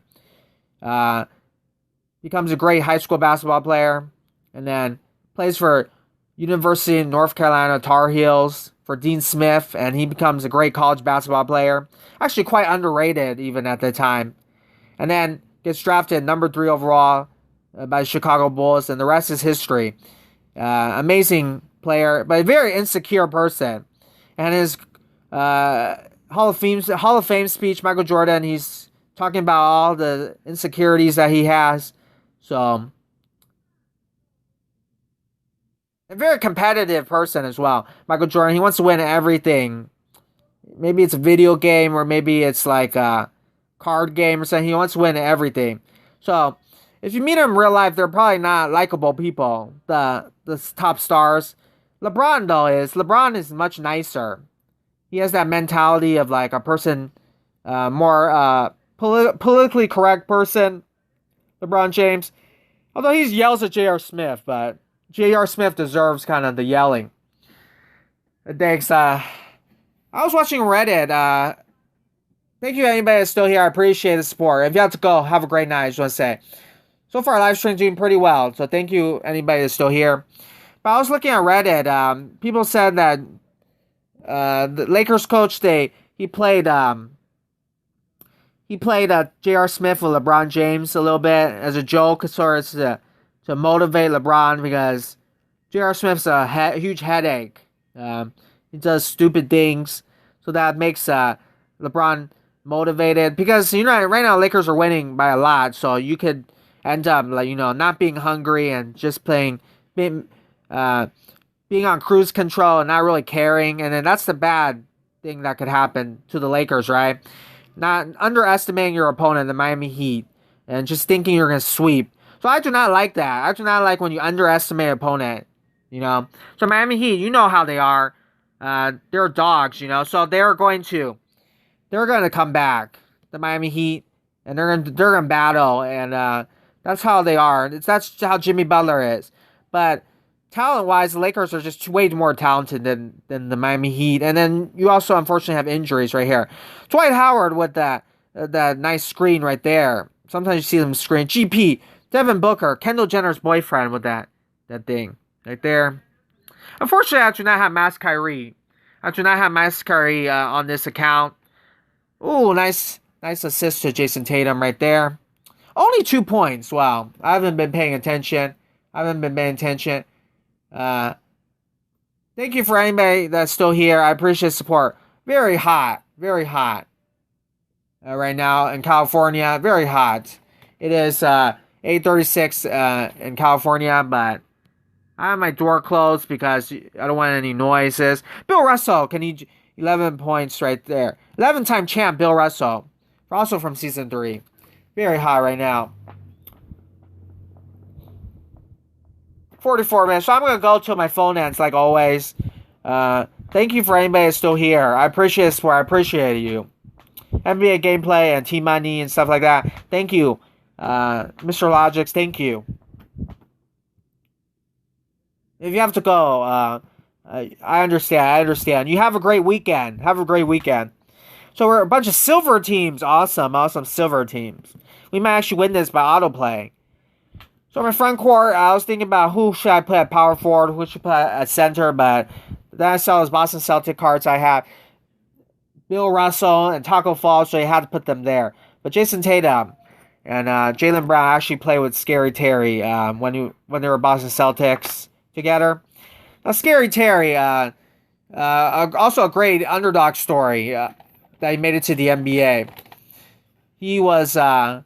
[SPEAKER 1] becomes a great high school basketball player, and then plays for University of North Carolina Tar Heels for Dean Smith, and he becomes a great college basketball player. Actually quite underrated even at the time. And then gets drafted number 3 overall by the Chicago Bulls, and the rest is history. Amazing player, but a very insecure person. And his Hall of Fame speech, Michael Jordan, he's talking about all the insecurities that he has. So, a very competitive person as well. Michael Jordan, he wants to win everything. Maybe it's a video game, or maybe it's like a card game or something. He wants to win everything. So, if you meet him in real life, they're probably not likable people, the top stars. LeBron is much nicer. He has that mentality of like a person, more politically correct person, LeBron James. Although he yells at J.R. Smith, but J.R. Smith deserves kind of the yelling. Thanks. I was watching Reddit. Thank you anybody that's still here. I appreciate the support. If you have to go, have a great night. I just want to say. So far, live stream's doing pretty well. So thank you anybody that's still here. But I was looking at Reddit. People said that the Lakers coach, he played J.R. Smith with LeBron James a little bit as a joke, sort of to motivate LeBron, because J.R. Smith's a huge headache. He does stupid things, so that makes LeBron motivated. Because right now Lakers are winning by a lot, so you could end up not being hungry and just being on cruise control and not really caring, and then that's the bad thing that could happen to the Lakers, right? Not underestimating your opponent, the Miami Heat, and just thinking you're going to sweep. So I do not like that. I do not like when you underestimate an opponent, So Miami Heat, you know how they are. They're dogs, so they're going to come back, the Miami Heat, and they're going to battle, and that's how they are. That's how Jimmy Butler is. But talent-wise, the Lakers are just way more talented than the Miami Heat. And then you also, unfortunately, have injuries right here. Dwight Howard with that nice screen right there. Sometimes you see them screen. GP, Devin Booker, Kendall Jenner's boyfriend with that thing right there. Unfortunately, I do not have Mass Kyrie. On this account. Ooh, nice assist to Jason Tatum right there. Only 2 points. Wow. I haven't been paying attention. Thank you for anybody that's still here. I appreciate support. Very hot right now in California. Very hot. It is 8:36 in California, but I have my door closed because I don't want any noises. Bill Russell, 11 points right there. 11-time champ Bill Russell, also from season 3. Very hot right now. 44 minutes. So I'm going to go till my phone ends, like always. Thank you for anybody that's still here. I appreciate the support. I appreciate you. NBA gameplay and Team Money and stuff like that. Thank you. Mr. Logix, thank you. If you have to go, I understand. You have a great weekend. So we're a bunch of silver teams. Awesome silver teams. We might actually win this by autoplay. So my front court, I was thinking about who should I put at power forward, who should I put at center, but then I saw those Boston Celtic cards I have. Bill Russell and Taco Fall, so you had to put them there. But Jason Tatum and Jaylen Brown actually played with Scary Terry when they were Boston Celtics together. Now Scary Terry, also a great underdog story that he made it to the NBA. He was not...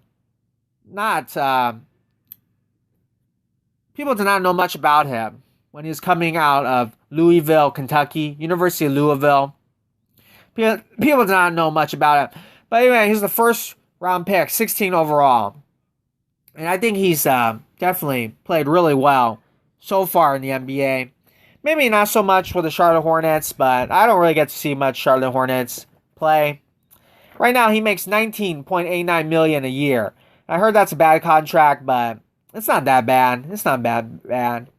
[SPEAKER 1] people did not know much about him. when he was coming out of Louisville, Kentucky, University of Louisville. People do not know much about him. But anyway, he's the first round pick, 16 overall. And I think he's definitely played really well so far in the NBA. Maybe not so much with the Charlotte Hornets, but I don't really get to see much Charlotte Hornets play. Right now, he makes $19.89 million a year. I heard that's a bad contract, but it's not that bad. It's not bad.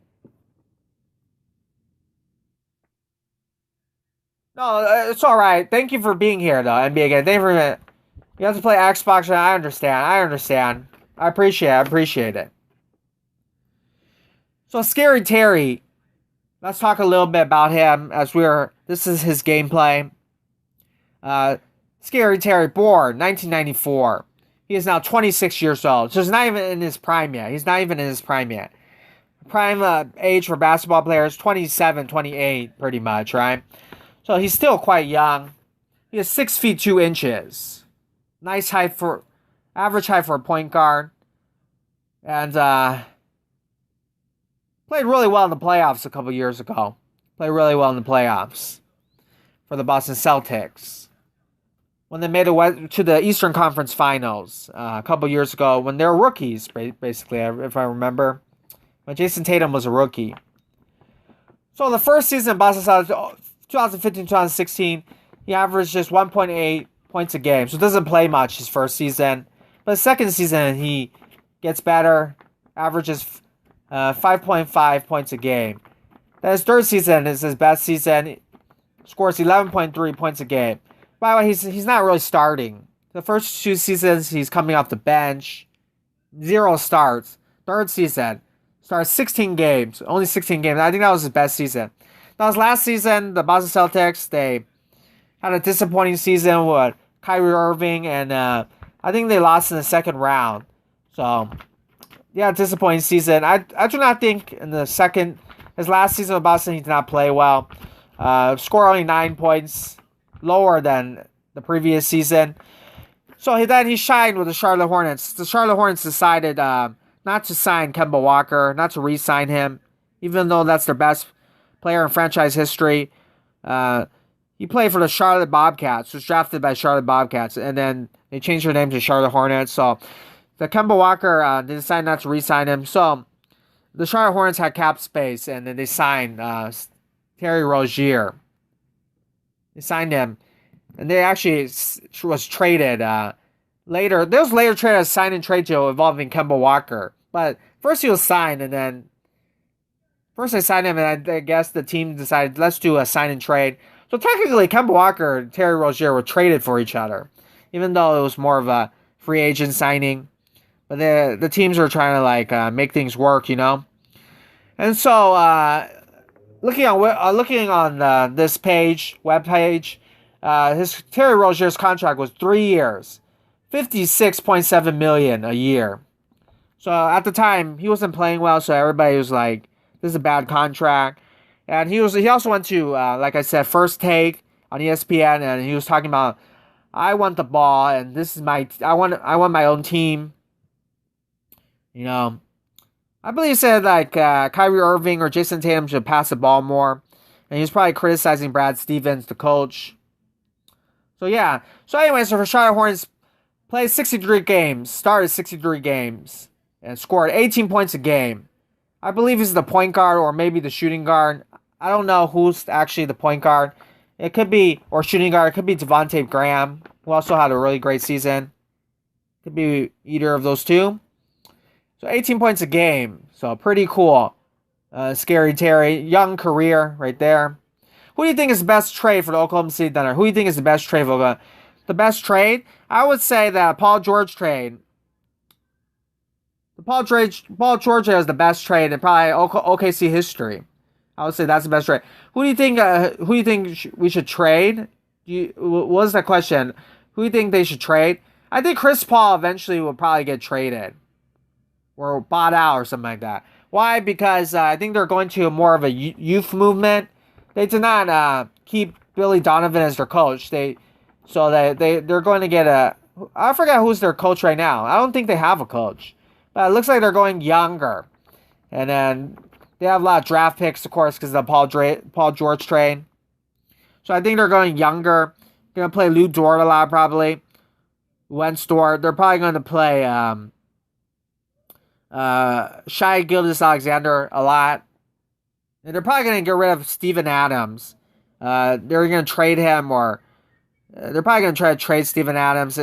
[SPEAKER 1] No, it's all right. Thank you for being here, though, NBA again. Thank you for you have to play Xbox. I understand. I appreciate it. So, Scary Terry. Let's talk a little bit about him this is his gameplay. Scary Terry, born 1994. He is now 26 years old. So he's not even in his prime yet. Prime age for basketball players, 27, 28, pretty much, right? So he's still quite young. He is 6 feet 2 inches. Average height for a point guard. And, played really well in the playoffs a couple years ago. Played really well in the playoffs for the Boston Celtics. When they made it to the Eastern Conference Finals a couple years ago, when they were rookies, basically, if I remember. When Jason Tatum was a rookie. So the first season of Boston Celtics, 2015-2016, he averaged just 1.8 points a game. So doesn't play much his first season. But the second season, he gets better, averages 5.5 points a game. Then his third season is his best season. Scores 11.3 points a game. By the way, he's not really starting. The first 2 seasons, he's coming off the bench. 0 starts. Third season, starts 16 games. Only 16 games. I think that was his best season. Now, his last season, the Boston Celtics, they had a disappointing season with Kyrie Irving, and I think they lost in the second round. So, yeah, disappointing season. I do not think his last season with Boston, he did not play well. Scored only 9 points, lower than the previous season. So then he shined with the Charlotte Hornets. The Charlotte Hornets decided not to sign Kemba Walker, not to re-sign him, even though that's their best player in franchise history. He played for the Charlotte Bobcats, was drafted by Charlotte Bobcats, and then they changed their name to Charlotte Hornets. So the Kemba Walker, they decided not to re-sign him. So the Charlotte Hornets had cap space, and then they signed Terry Rozier. They signed him, and they actually was traded later. There was later traded a sign and trade deal involving Kemba Walker. But first he was signed, and then first they signed him, and I guess the team decided, let's do a sign and trade. So technically, Kemba Walker and Terry Rozier were traded for each other, even though it was more of a free agent signing. But the teams were trying to make things work, you know. And so looking on this web page, his Terry Rozier's contract was 3 years, $56.7 million a year. So at the time he wasn't playing well, so everybody was like, "This is a bad contract." And he also went to like I said, First Take on ESPN, and he was talking about, "I want the ball, and this is I want my own team." You know, I believe he said Kyrie Irving or Jason Tatum should pass the ball more, and he was probably criticizing Brad Stevens, the coach. So yeah. So anyway, so for Charlotte Hornets, played 63 games, started 63 games, and scored 18 points a game. I believe he's the point guard or maybe the shooting guard. I don't know who's actually the point guard. It could be, or shooting guard, it could be Devontae Graham, who also had a really great season. Could be either of those two. So 18 points a game. So pretty cool. Scary Terry. Young career right there. Who do you think is the best trade for the Oklahoma City Thunder? Who do you think is the best trade for Oklahoma? The best trade? I would say that Paul George trade. The Paul George is the best trade in probably OKC history. I would say that's the best trade. Who do you think we should trade? What was that question? Who do you think they should trade? I think Chris Paul eventually will probably get traded or bought out or something like that. Why? Because I think they're going to more of a youth movement. They did not keep Billy Donovan as their coach. They're going to get I forget who's their coach right now. I don't think they have a coach. But it looks like they're going younger. And then They have a lot of draft picks, of course, because of the Paul George trade. So I think they're going younger. Going to play Lou Dort a lot, probably. Wentz Dort. They're probably going to play Shai Gilgeous-Alexander a lot. And they're probably going to get rid of Steven Adams. They're going to trade him, or they're probably going to try to trade Steven Adams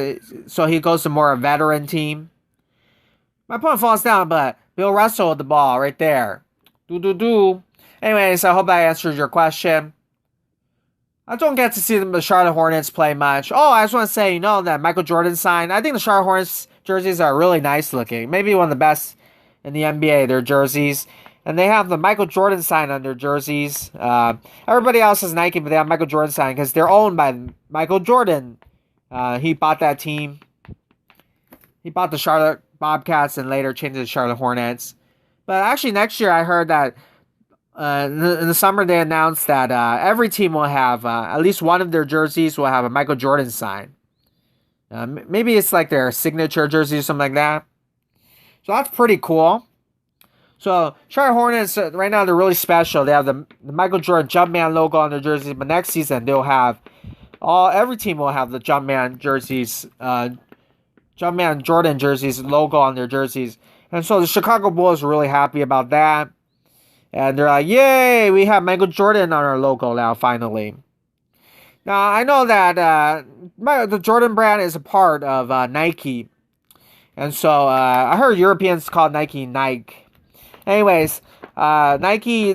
[SPEAKER 1] so he goes to more a veteran team. My point falls down, but Bill Russell with the ball right there. Anyways, I hope I answered your question. I don't get to see the Charlotte Hornets play much. Oh, I just want to say, that Michael Jordan signed. I think the Charlotte Hornets jerseys are really nice looking. Maybe one of the best in the NBA, their jerseys. And they have the Michael Jordan sign on their jerseys. Everybody else is Nike, but they have Michael Jordan sign because they're owned by Michael Jordan. He bought that team. He bought the Charlotte Bobcats and later changed to the Charlotte Hornets. But actually, next year I heard that in the summer they announced that every team will have at least one of their jerseys will have a Michael Jordan sign. Maybe it's like their signature jersey or something like that. So that's pretty cool. So Charlotte Hornets right now they're really special. They have the Michael Jordan Jumpman logo on their jerseys, but next season they'll have every team will have the Jumpman jerseys, Jumpman Jordan jerseys logo on their jerseys. And so the Chicago Bulls are really happy about that. And they're like, yay, we have Michael Jordan on our logo now, finally. Now, I know that the Jordan brand is a part of Nike. And so I heard Europeans call Nike Nike. Anyways, Nike,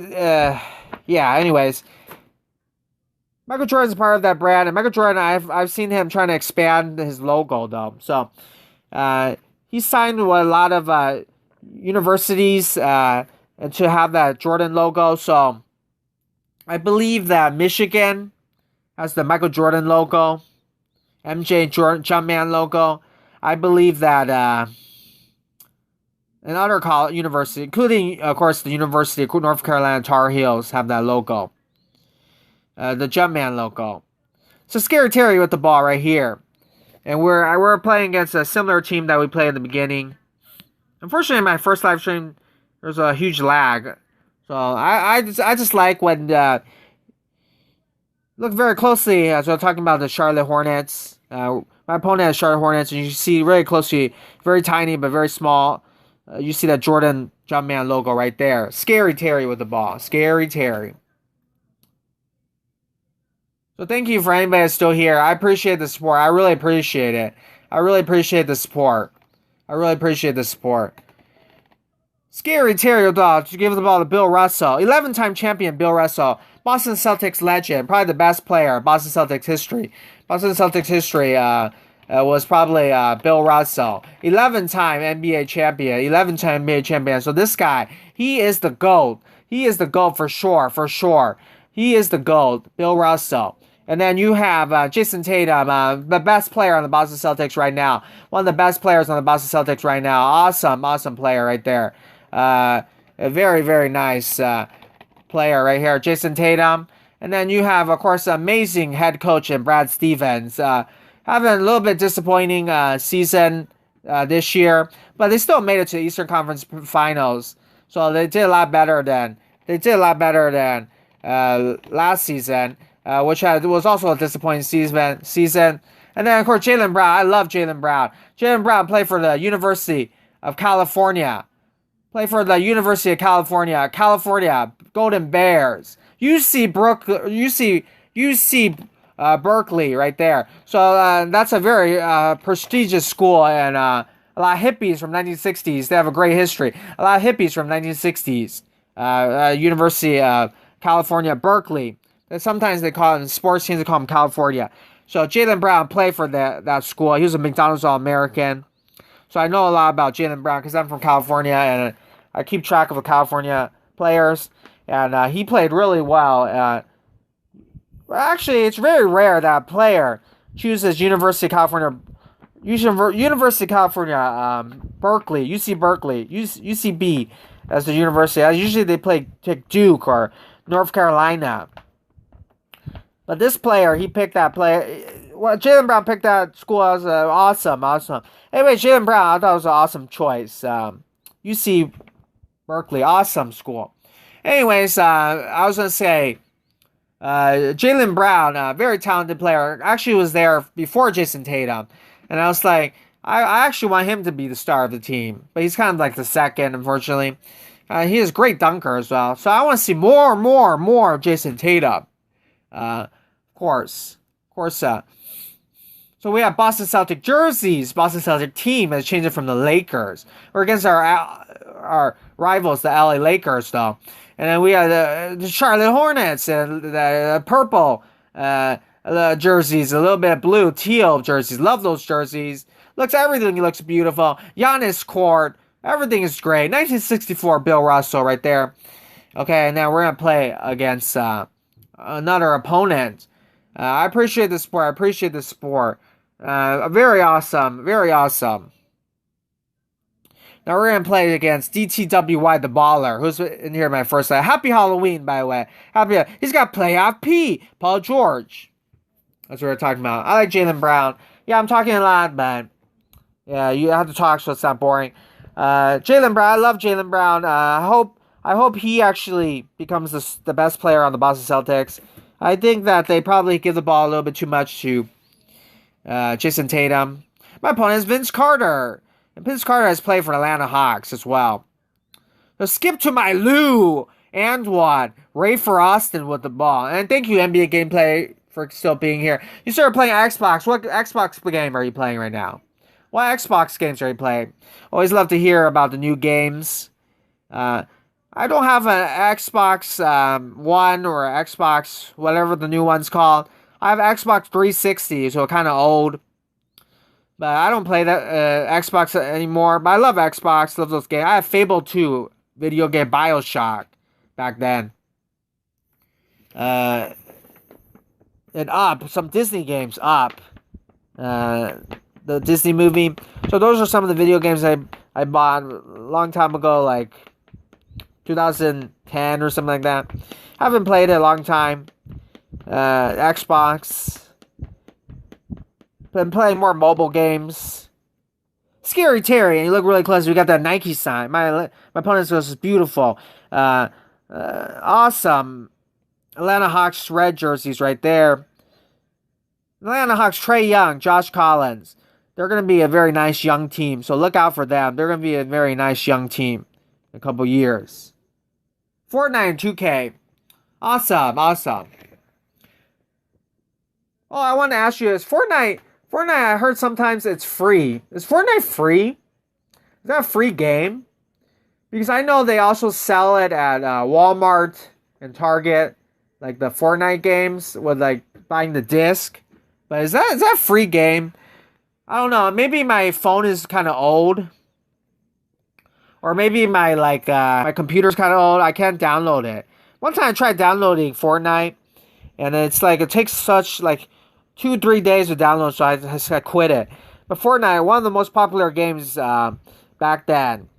[SPEAKER 1] anyways. Michael Jordan's a part of that brand. And Michael Jordan, I've seen him trying to expand his logo, though. So he signed with a lot of universities and to have that Jordan logo. So I believe that Michigan has the Michael Jordan logo, MJ Jordan Jumpman logo. I believe that another college university, including of course the University of North Carolina Tar Heels, have that logo, the Jumpman logo. So Scary Terry with the ball right here, and we're playing against a similar team that we played in the beginning. Unfortunately, in my first live stream, there's a huge lag. So I just like when look very closely as we're talking about the Charlotte Hornets. My opponent has Charlotte Hornets, and you see very closely, very tiny but very small. You see that Jordan Jumpman logo right there. Scary Terry with the ball. Scary Terry. So thank you for anybody that's still here. I appreciate the support. I really appreciate it. I really appreciate the support. Scary Terry to give the ball to Bill Russell. 11-time champion Bill Russell. Boston Celtics legend. Probably the best player in Boston Celtics history. Boston Celtics history was probably Bill Russell. 11-time NBA champion. 11-time NBA champion. So this guy, he is the GOAT. He is the GOAT for sure. He is the GOAT. Bill Russell. And then you have Jason Tatum, the best player on the Boston Celtics right now. One of the best players on the Boston Celtics right now. Awesome player right there. A very, very nice player right here, Jason Tatum. And then you have, of course, amazing head coach in Brad Stevens. Having a little bit disappointing season this year, but they still made it to the Eastern Conference Finals. So they did a lot better than last season, which was also a disappointing season. And then, of course, Jaylen Brown. I love Jaylen Brown. Jaylen Brown played for the University of California. California Golden Bears. UC Berkeley right there. So that's a very prestigious school, and a lot of hippies from 1960s. They have a great history. A lot of hippies from 1960s. University of California, Berkeley. And sometimes they call it in sports teams. They call them California. So Jaylen Brown played for that school. He was a McDonald's All-American. So I know a lot about Jaylen Brown because I'm from California and I keep track of the California players. And he played really well. Actually, it's very rare that a player chooses University of California, Berkeley, UC Berkeley, UCB as the university. Usually they take Duke or North Carolina. But this player, he picked that player. Well, Jaylen Brown picked that school. That was awesome. Anyway, Jaylen Brown, I thought it was an awesome choice. UC Berkeley, awesome school. Anyways, I was gonna say, Jaylen Brown, a very talented player, actually was there before Jason Tatum, and I was like, I actually want him to be the star of the team, but he's kind of like the second, unfortunately. He is a great dunker as well, so I want to see more of Jason Tatum. Of course. So we have Boston Celtic jerseys. Boston Celtic team has changed it from the Lakers. We're against our rivals, the LA Lakers, though. And then we have the Charlotte Hornets and the purple jerseys, a little bit of blue, teal jerseys. Love those jerseys. Everything looks beautiful. Giannis court. Everything is great. 1964 Bill Russell right there. Okay, and now we're going to play against another opponent. I appreciate the sport. Very awesome. Now we're going to play against DTWY the Baller, who's in here my first live. Happy Halloween, by the way. He's got playoff P, Paul George. That's what we're talking about. I like Jaylen Brown. Yeah, I'm talking a lot, but yeah, you have to talk so it's not boring. Jaylen Brown, I love Jaylen Brown. I hope he actually becomes the best player on the Boston Celtics. I think that they probably give the ball a little bit too much to Jason Tatum. My opponent is Vince Carter. And Vince Carter has played for the Atlanta Hawks as well. So skip to my Lou and one. Ray for Austin with the ball. And thank you, NBA Gameplay, for still being here. You started playing Xbox. What Xbox game are you playing right now? What Xbox games are you playing? Always love to hear about the new games. I don't have an Xbox One or Xbox, whatever the new one's called. I have Xbox 360, so kind of old. But I don't play that Xbox anymore. But I love Xbox, love those games. I have Fable 2, video game BioShock back then. And Up, some Disney games, Up. The Disney movie. So those are some of the video games I bought a long time ago, like 2010 or something like that. Haven't played it a long time. Xbox. Been playing more mobile games. Scary Terry, and you look really close. We got that Nike sign. My opponent's goes is beautiful. Awesome. Atlanta Hawks red jerseys right there. Atlanta Hawks, Trae Young, Josh Collins. They're going to be a very nice young team, so look out for them. They're going to be a very nice young team in a couple years. Fortnite and 2K. Awesome. Oh, I want to ask you, is Fortnite, I heard sometimes it's free. Is Fortnite free? Is that a free game? Because I know they also sell it at Walmart and Target, like the Fortnite games with like buying the disc. But is that a free game? I don't know. Maybe my phone is kind of old. Or maybe my computer's kind of old. I can't download it. One time I tried downloading Fortnite, and it's like it takes such like 2-3 days to download, so I quit it. But Fortnite, one of the most popular games back then.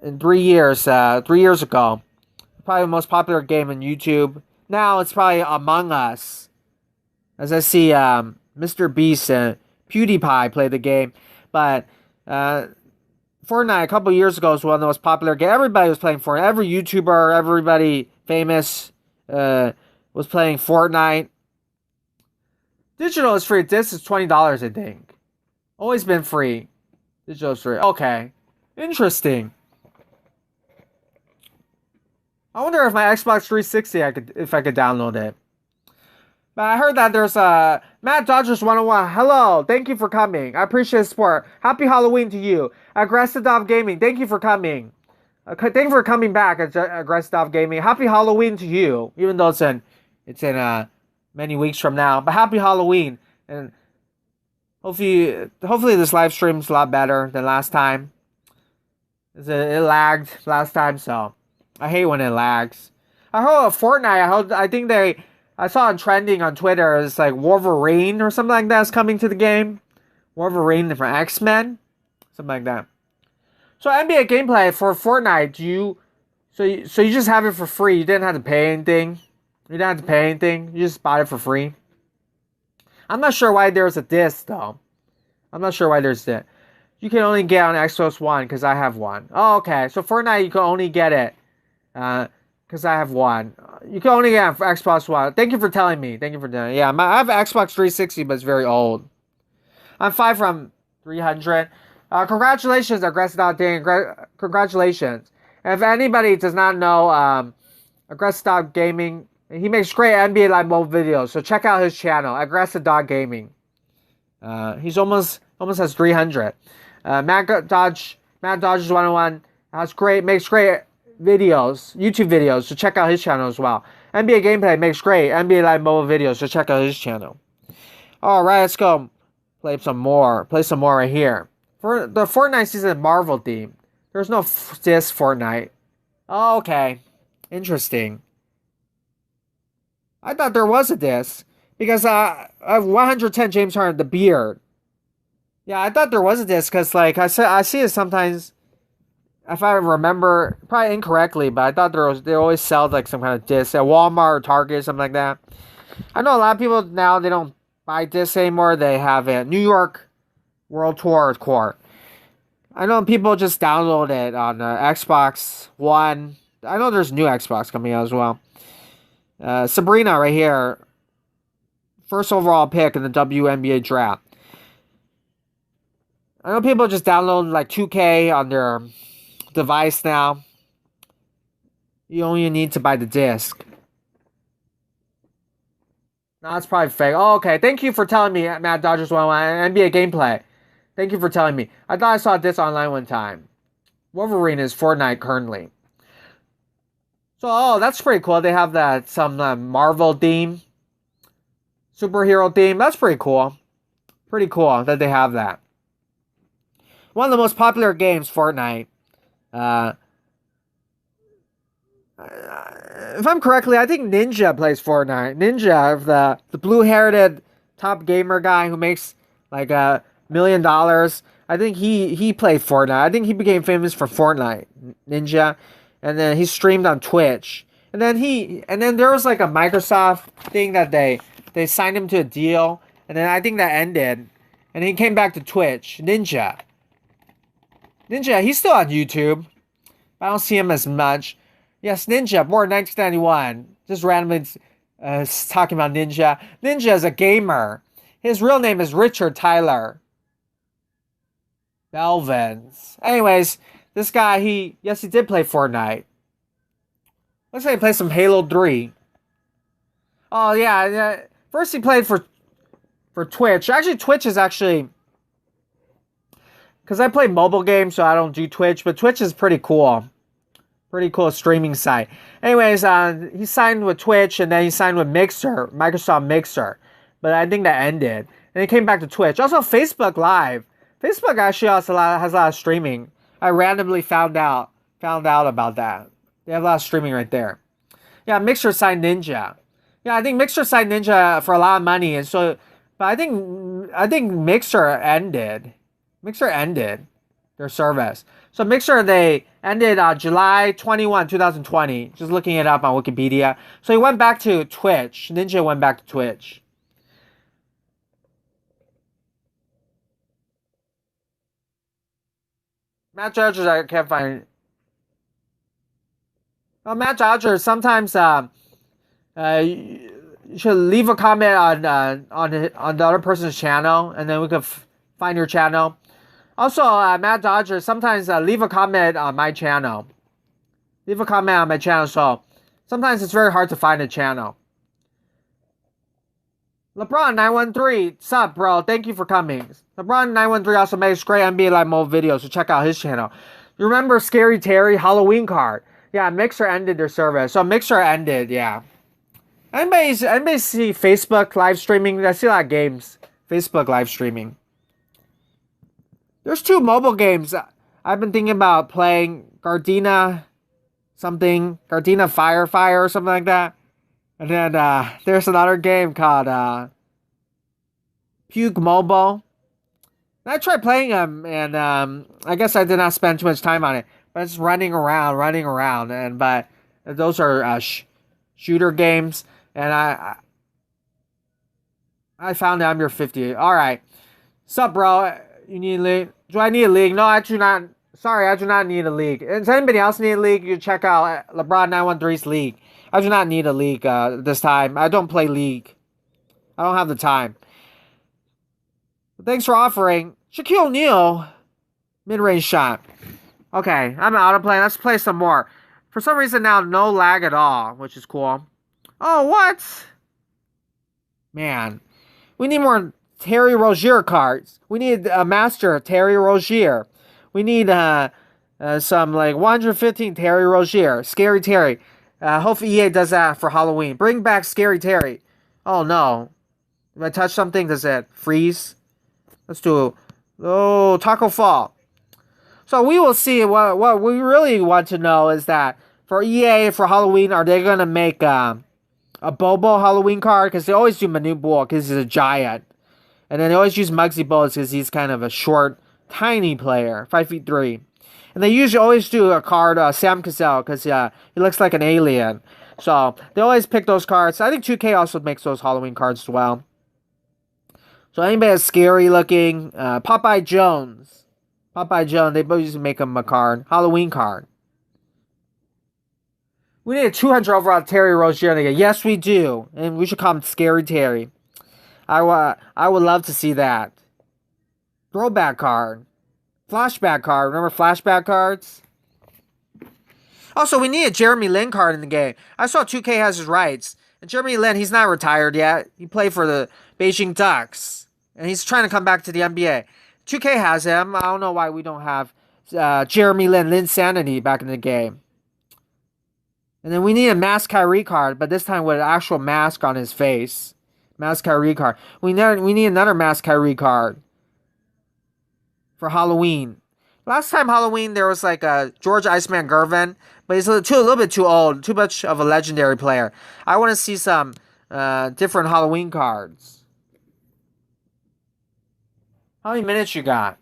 [SPEAKER 1] In 3 years, 3 years ago, probably the most popular game on YouTube. Now it's probably Among Us. As I see Mr. Beast and PewDiePie play the game. But Fortnite a couple years ago was one of the most popular games. Everybody was playing Fortnite. Every YouTuber, everybody famous was playing Fortnite. Digital is free. This is $20, I think. Always been free. Digital is free. Okay. Interesting. I wonder if my Xbox 360 if I could download it. But I heard that there's Matt Dodgers 101. Hello, thank you for coming. I appreciate the support. Happy Halloween to you. Aggressive Dove Gaming, thank you for coming. Thank you for coming back at Aggressive Dove Gaming. Happy Halloween to you, even though it's in many weeks from now. But happy Halloween, and hopefully this live stream's a lot better than last time. It lagged last time, so I hate when it lags. I heard Fortnite. I saw it trending on Twitter. It's like Wolverine or something like that is coming to the game. Wolverine from X-Men, something like that. So NBA gameplay for Fortnite. You just have it for free. You didn't have to pay anything. You just bought it for free. I'm not sure why there's a disc though. I'm not sure why there's that. You can only get on Xbox One because I have one. Oh, okay. So Fortnite, you can only get it Because I have one. You can only get for Xbox One. Thank you for telling me. Thank you for telling me. Yeah, I have an Xbox 360, but it's very old. I'm 5 from 300. Congratulations, Aggressive Dan. Congratulations. And if anybody does not know Aggressive Gaming, he makes great NBA Live mobile videos. So check out his channel, Aggressive Gaming. He's almost has 300. Matt Dodgers 101 makes great videos, YouTube videos. So check out his channel as well. NBA Gameplay makes great NBA Live mobile videos. So check out his channel. All right, let's go. Play some more right here. For the Fortnite season Marvel theme, there's no disc Fortnite. Oh, okay. Interesting. I thought there was a disc. Because I have 110 James Harden, the beard. Yeah, I thought there was a disc because, like, I see it sometimes, if I remember, probably incorrectly, but I thought they always sell, like, some kind of disc at Walmart or Target or something like that. I know a lot of people now, they don't buy discs anymore. They have a New York World Tour core. I know people just download it on Xbox One. I know there's new Xbox coming out as well. Sabrina right here. First overall pick in the WNBA draft. I know people just download like 2K on their device now. You only need to buy the disc. No, that's probably fake. Oh, okay. Thank you for telling me, Matt Dodgers 101 NBA gameplay. Thank you for telling me. I thought I saw this online one time. Wolverine is Fortnite currently. So, that's pretty cool. They have that some Marvel theme. Superhero theme. That's pretty cool. Pretty cool that they have that. One of the most popular games, Fortnite. If I'm correctly, I think Ninja plays Fortnite. Ninja, the blue-haired top gamer guy who makes like $1 million. I think he played Fortnite. I think he became famous for Fortnite. Ninja, and then he streamed on Twitch. And then there was like a Microsoft thing that they signed him to a deal, and then I think that ended, and he came back to Twitch. Ninja, he's still on YouTube. I don't see him as much. Yes, Ninja, born 1991. Just randomly talking about Ninja. Ninja is a gamer. His real name is Richard Tyler Belvins. Anyways, this guy, he did play Fortnite. Looks like he played some Halo 3. Oh, yeah. First he played for Twitch. Actually, Twitch is actually... Because I play mobile games, so I don't do Twitch. But Twitch is pretty cool. Pretty cool streaming site. Anyways, he signed with Twitch, and then he signed with Mixer, Microsoft Mixer. But I think that ended. And he came back to Twitch. Also, Facebook Live. Facebook actually also has a lot of streaming. I randomly found out about that. They have a lot of streaming right there. Yeah, Mixer signed Ninja. Yeah, I think Mixer signed Ninja for a lot of money, and so, but I think Mixer ended. Mixer ended their service. So Mixer, they ended July 21, 2020. Just looking it up on Wikipedia. So he went back to Twitch. Ninja went back to Twitch. Matt Dodgers, I can't find. Oh, Matt Dodgers, sometimes you should leave a comment on the other person's channel, and then we can find your channel. Also, Matt Dodger, sometimes leave a comment on my channel. Leave a comment on my channel, so sometimes it's very hard to find a channel. LeBron913, sup, bro? Thank you for coming. LeBron913 also makes great NBA Live mobile videos, so check out his channel. You remember Scary Terry Halloween card? Yeah, Mixer ended their service. So Mixer ended, yeah. Anybody see Facebook live streaming? I see a lot of games. Facebook live streaming. There's 2 mobile games I've been thinking about playing. Gardena Fire or something like that. And then there's another game called Puke Mobile. And I tried playing them, and I guess I did not spend too much time on it. But it's running around, but those are shooter games. And I found out I'm your 50. All right, sup, bro? You need a league? Do I need a league? No, actually not Sorry, I do not need a league. Does anybody else need a league? You check out LeBron 913's league. I do not need a league this time. I don't play league. I don't have the time. But thanks for offering. Shaquille O'Neal, mid-range shot. Okay, I'm out of play. Let's play some more. For some reason now, no lag at all, which is cool. Oh, what? Man, we need more Terry Rozier cards. We need a master Terry Rozier. We need some like 115 Terry Rozier. Scary Terry. Hopefully EA does that for Halloween. Bring back Scary Terry. Oh no. If I touch something, does it freeze? Let's do Taco Fall. So we will see. What we really want to know is that for EA for Halloween, are they gonna make a Bobo Halloween card? Because they always do Manute Bol because he's a giant, and then they always use Muggsy Bogues because he's kind of a short, tiny player, 5'3", and they usually always do a card Sam Cassell because he looks like an alien. So they always pick those cards. I think 2K also makes those Halloween cards as well. So anybody that's scary looking, Popeye Jones. Popeye Jones, they both used to make him a card. Halloween card. We need a 200 overall Terry Rozier. Yes, we do. And we should call him Scary Terry. I would love to see that. Throwback card. Flashback card. Remember flashback cards? Also, we need a Jeremy Lin card in the game. I saw 2K has his rights. And Jeremy Lin, he's not retired yet. He played for the Beijing Ducks. And he's trying to come back to the NBA. 2K has him. I don't know why we don't have Jeremy Lin Sanity back in the game. And then we need a mask Kyrie card, but this time with an actual mask on his face. Mask Kyrie card. We need another mask Kyrie card for Halloween. Last time Halloween, there was like a George Iceman Gervin, but he's a little bit too old, too much of a legendary player. I want to see some different Halloween cards. How many minutes you got?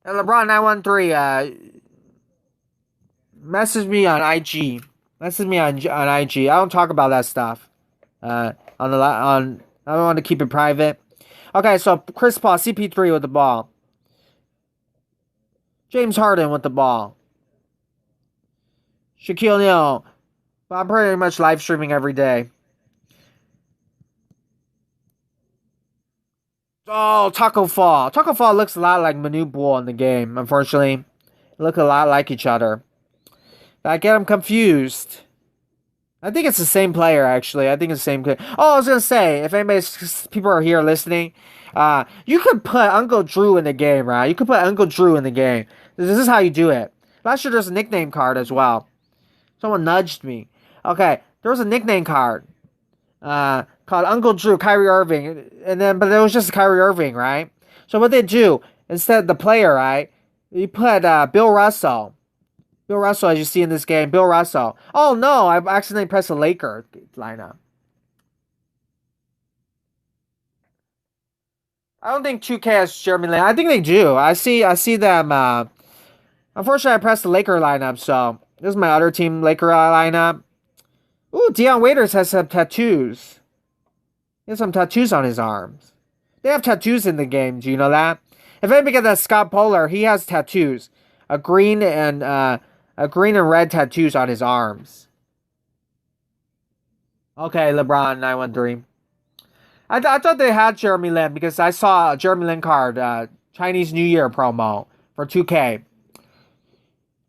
[SPEAKER 1] And LeBron 913, message me on IG. Message me on IG. I don't talk about that stuff. I don't want to keep it private. Okay, so Chris Paul, CP3 with the ball. James Harden with the ball. Shaquille O'Neal. I'm pretty much live streaming every day. Oh, Taco Fall. Taco Fall looks a lot like Manute Bol in the game, unfortunately. They look a lot like each other. I get them confused. I think it's the same player, actually. I think it's the same player. Oh, I was going to say, if people are here listening, you could put Uncle Drew in the game, right? You could put Uncle Drew in the game. This is how you do it. Last year, there's a nickname card as well. Someone nudged me. Okay, there was a nickname card called Uncle Drew, Kyrie Irving, but it was just Kyrie Irving, right? So what they do instead of the player, right? You put Bill Russell. Bill Russell, as you see in this game, Bill Russell. Oh no, I accidentally pressed the Laker lineup. I don't think 2K has Jeremy Lin. I think they do. I see them. Unfortunately, I pressed the Laker lineup, so this is my other team Laker lineup. Ooh, Deion Waiters has some tattoos. He has some tattoos on his arms. They have tattoos in the game. Do you know that? If anybody get that Scott Polar, he has tattoos. A green and red tattoos on his arms. Okay, LeBron 913. I thought they had Jeremy Lin because I saw a Jeremy Lin card, Chinese New Year promo for 2K.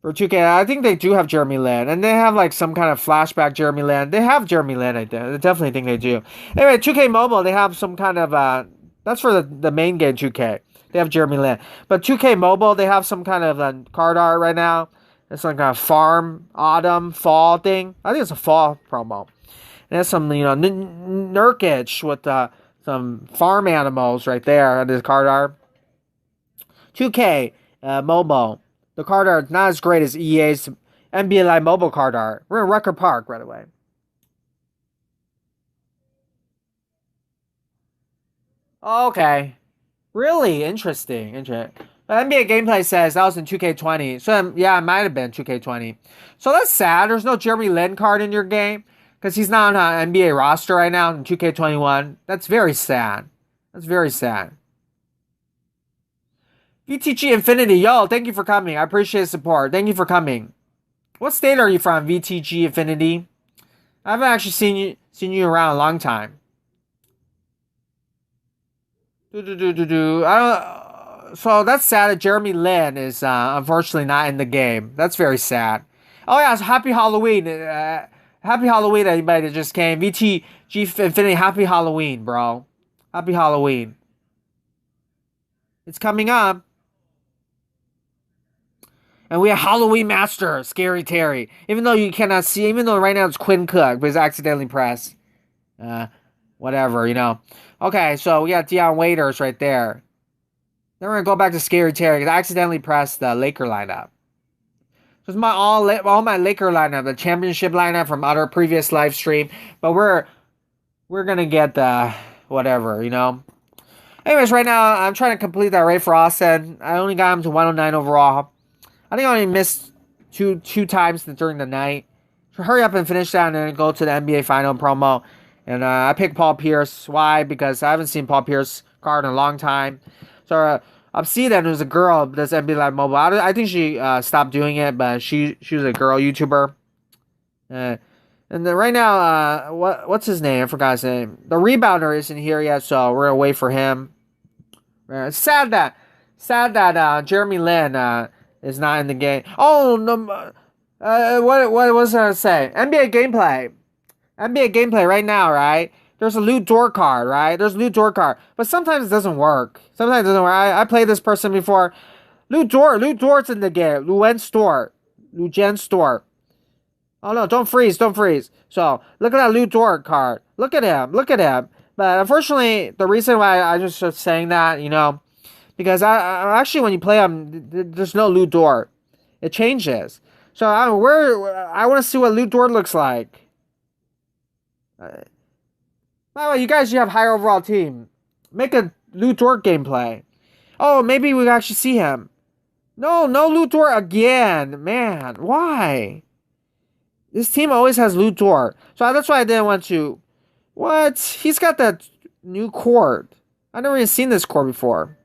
[SPEAKER 1] For 2K, I think they do have Jeremy Lin, and they have like some kind of flashback Jeremy Lin. They have Jeremy Lin, I definitely think they do. Anyway, 2K Mobile, they have some kind of that's for the main game 2K. They have Jeremy Lin, but 2K Mobile, they have some kind of card art right now. It's like a farm, autumn, fall thing. I think it's a fall promo. And there's some Nurkic with some farm animals right there on this card art. 2K Mobile. The card art is not as great as EA's NBA Live mobile card art. We're in Rucker Park, by the way. Okay. Really interesting. NBA gameplay says that was in 2K20. So, yeah, it might have been 2K20. So that's sad. There's no Jeremy Lin card in your game. because he's not on an NBA roster right now in 2K21. That's very sad. That's very sad. VTG Infinity, yo, thank you for coming. I appreciate the support. Thank you for coming. What state are you from, VTG Infinity? I haven't actually seen you around a long time. I don't. So that's sad that Jeremy Lin is unfortunately not in the game. That's very sad. Oh yeah, it's Happy Halloween. Happy Halloween, everybody that just came. VTG Infinity, Happy Halloween, bro. Happy Halloween. It's coming up. And we have Halloween Master, Scary Terry. Even though you cannot see, even though right now it's Quinn Cook, but it's accidentally pressed. Whatever, you know. Okay, so we got Deion Waiters right there. Then we're going to go back to Scary Terry because I accidentally pressed the Laker lineup. So it's my all my Laker lineup, the championship lineup from other previous live stream. But we're going to get the whatever, you know. Anyways, right now I'm trying to complete that Ray Austin. I only got him to 109 overall. I think I only missed two times during the night. So hurry up and finish that and then go to the NBA Final promo. And I picked Paul Pierce. Why? Because I haven't seen Paul Pierce card in a long time. So Obsidian, who's a girl, does NBA Live Mobile. I think she stopped doing it, but she was a girl YouTuber. And then right now, what's his name? I forgot his name. The rebounder isn't here yet, so we're gonna wait for him. It's sad that Jeremy Lin is not in the game. Oh no! What was I gonna say? NBA gameplay right now, right? There's a Lou Dort card, right? There's a Lou Dort card, but sometimes it doesn't work. I played this person before. Lou Dort's in the game. Lujen Stort. Oh no! Don't freeze! So look at that Lou Dort card. Look at him. But unfortunately, the reason why I just was saying that, you know, because I actually when you play him, there's no Lou Dort. It changes. So I want to see what Lou Dort looks like. By the way, you guys, you have higher overall team. Make a Lou Dort gameplay. Oh, maybe we actually see him. No Lou Dort again. Man, why? This team always has Lou Dort. So that's why I didn't want to. What? He's got that new cord. I've never even seen this cord before.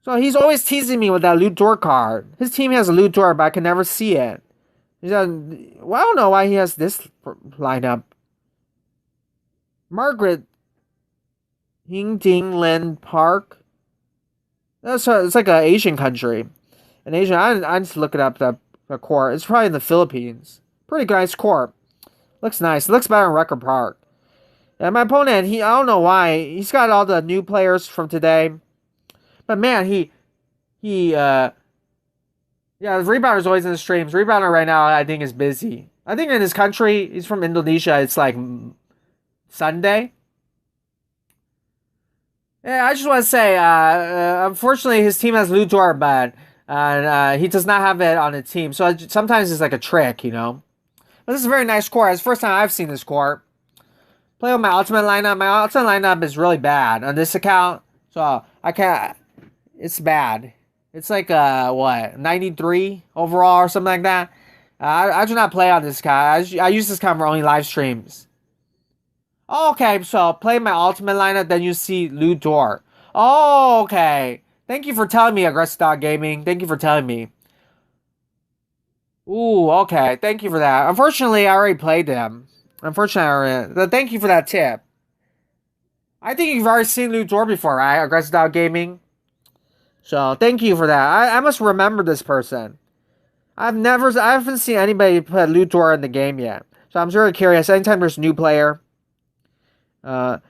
[SPEAKER 1] So he's always teasing me with that Lou Dort card. His team has a Lou Dort, but I can never see it. Well, I don't know why he has this lineup. Margaret Hingding Park. It's like an Asian country. An Asian. I just look it up. The court. It's probably in the Philippines. Pretty nice court. Looks nice. It looks better in Record Park. And my opponent, I don't know why. He's got all the new players from today. But man, yeah, the rebounder always in the streams. Rebounder right now, I think, is busy. I think in his country, he's from Indonesia, it's like Sunday. Yeah, I just want to say, unfortunately, his team has Lou Dort, but he does not have it on the team. So sometimes it's like a trick, you know. But this is a very nice court. It's the first time I've seen this court. Play with my ultimate lineup. My ultimate lineup is really bad on this account. So I can't. It's bad. It's like 93 overall or something like that. I do not play on this guy. I use this guy for only live streams. Oh, okay, so play my ultimate lineup, then you see Lou Dort. Oh, okay. Thank you for telling me, Aggressive Dog Gaming. Thank you for telling me. Ooh, okay. Thank you for that. Unfortunately, I already played them. Thank you for that tip. I think you've already seen Lou Dort before, right? Aggressive Dog Gaming. So, thank you for that. I must remember this person. I haven't seen anybody put Lou Dort in the game yet. So, I'm very curious. Anytime there's a new player. Sean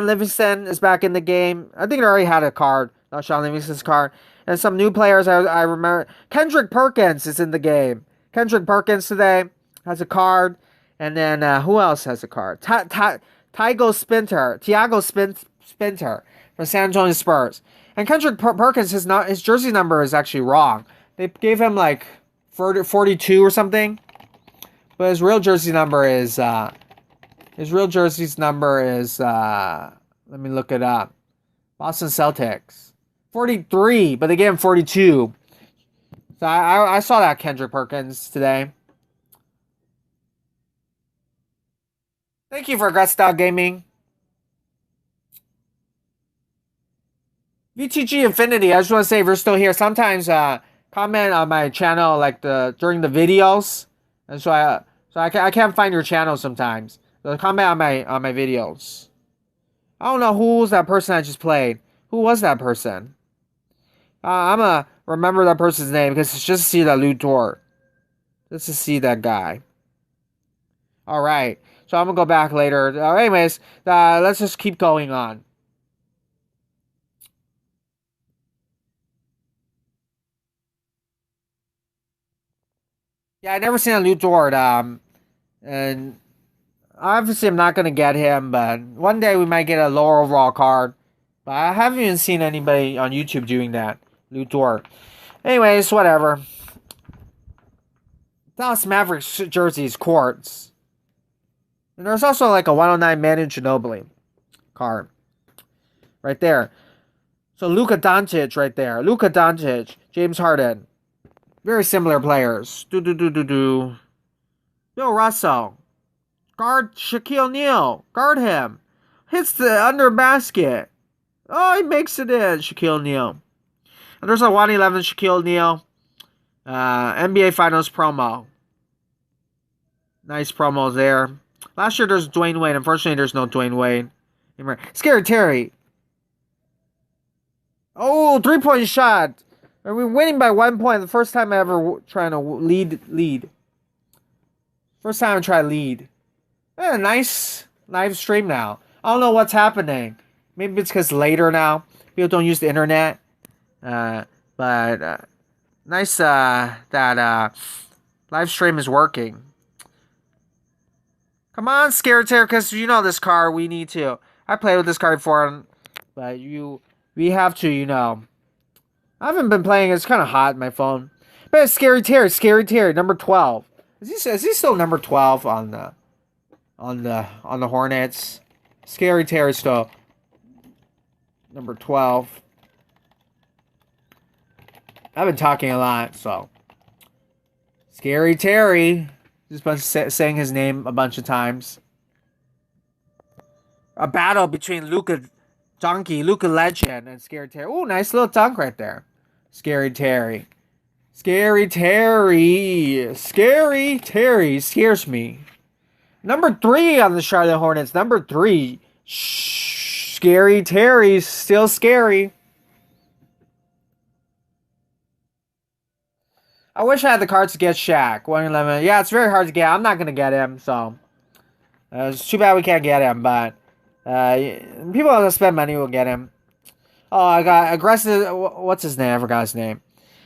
[SPEAKER 1] Livingston is back in the game. I think I already had a card. Sean Livingston's card. And some new players I remember. Kendrick Perkins is in the game. Kendrick Perkins today has a card. And then who else has a card? Tiago Spinter from San Antonio Spurs. And Kendrick Perkins, his jersey number is actually wrong. They gave him like 42 or something. But his real jersey number is let me look it up. Boston Celtics. 43, but they gave him 42. So I saw that Kendrick Perkins today. Thank you for Aggressive Gaming. VTG Infinity, I just want to say if you're still here, sometimes comment on my channel like during the videos. And I can't find your channel sometimes. So comment on my videos. I don't know who was that person I just played. Who was that person? I'm gonna remember that person's name because it's just to see that loot door. Just to see that guy. Alright. So I'm gonna go back later. Anyways, let's just keep going on. Yeah, I never seen a loot door. And obviously I'm not gonna get him, but one day we might get a lower overall card. But I haven't even seen anybody on YouTube doing that. Loot door. Anyways, whatever. Dallas Mavericks jerseys, quartz. And there's also like a 109 Manu Ginobili card. Right there. So Luka Doncic right there. Luka Doncic. James Harden. Very similar players. Bill Russell. Guard Shaquille O'Neal. Guard him. Hits the under basket. Oh, he makes it in. Shaquille O'Neal. And there's a 111 Shaquille O'Neal. NBA Finals promo. Nice promos there. Last year there's Dwayne Wade. Unfortunately, there's no Dwayne Wade. Scary Terry. Oh, 3-point shot. We're winning by 1 point. The first time I ever trying to lead. First time I try lead. Nice live stream now. I don't know what's happening. Maybe it's because later now. People don't use the internet. But nice that live stream is working. Come on, Scary Terror, because you know this card. We need to. I played with this card before, but we have to, you know. I haven't been playing. It's kind of hot on my phone. But it's Scary Terry, number 12. Is he still number 12 on the Hornets? Scary Terry still number 12. I've been talking a lot, so Scary Terry. Just been saying his name a bunch of times. A battle between Luka Legend, and Scary Terry. Oh, nice little dunk right there. Scary Terry. Scary Terry scares me. Number 3 on the Charlotte Hornets. Number 3. Scary Terry's still scary. I wish I had the cards to get Shaq. 111. Yeah, it's very hard to get. I'm not going to get him, so. It's too bad we can't get him, but. People that spend money will get him. Oh, I got aggressive. What's his name? I forgot his name.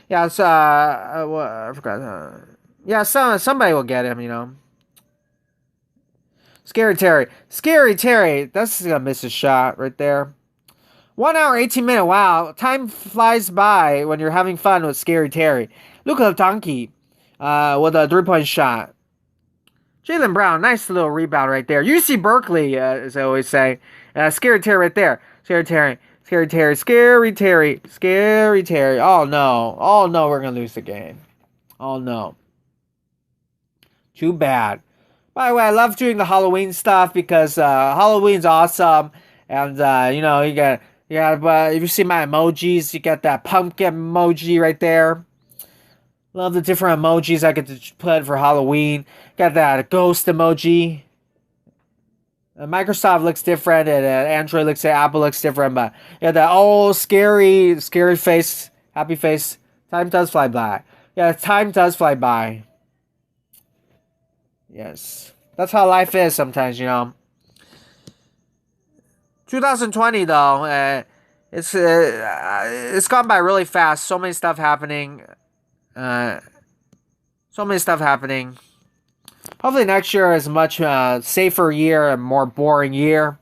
[SPEAKER 1] Yeah, it's, I forgot. Yeah, somebody will get him, you know. Scary Terry. That's going to miss a shot right there. 1 hour, 18 minutes. Wow. Time flies by when you're having fun with Scary Terry. Luka Doncic with a 3-point shot. Jaylen Brown, nice little rebound right there. UC Berkeley, as I always say. Scary Terry right there. Scary Terry. Oh no, we're going to lose the game. Oh no. Too bad. By the way, I love doing the Halloween stuff because Halloween's awesome. And, you know, if you see my emojis, you get that pumpkin emoji right there. Love the different emojis I get to put for Halloween. Got that ghost emoji. Microsoft looks different, and Android Apple looks different, but yeah, that scary face, happy face. Time does fly by. Yeah, time does fly by. Yes, that's how life is sometimes, you know. 2020 though, it's gone by really fast. So many stuff happening. Hopefully next year is a much safer year and more boring year.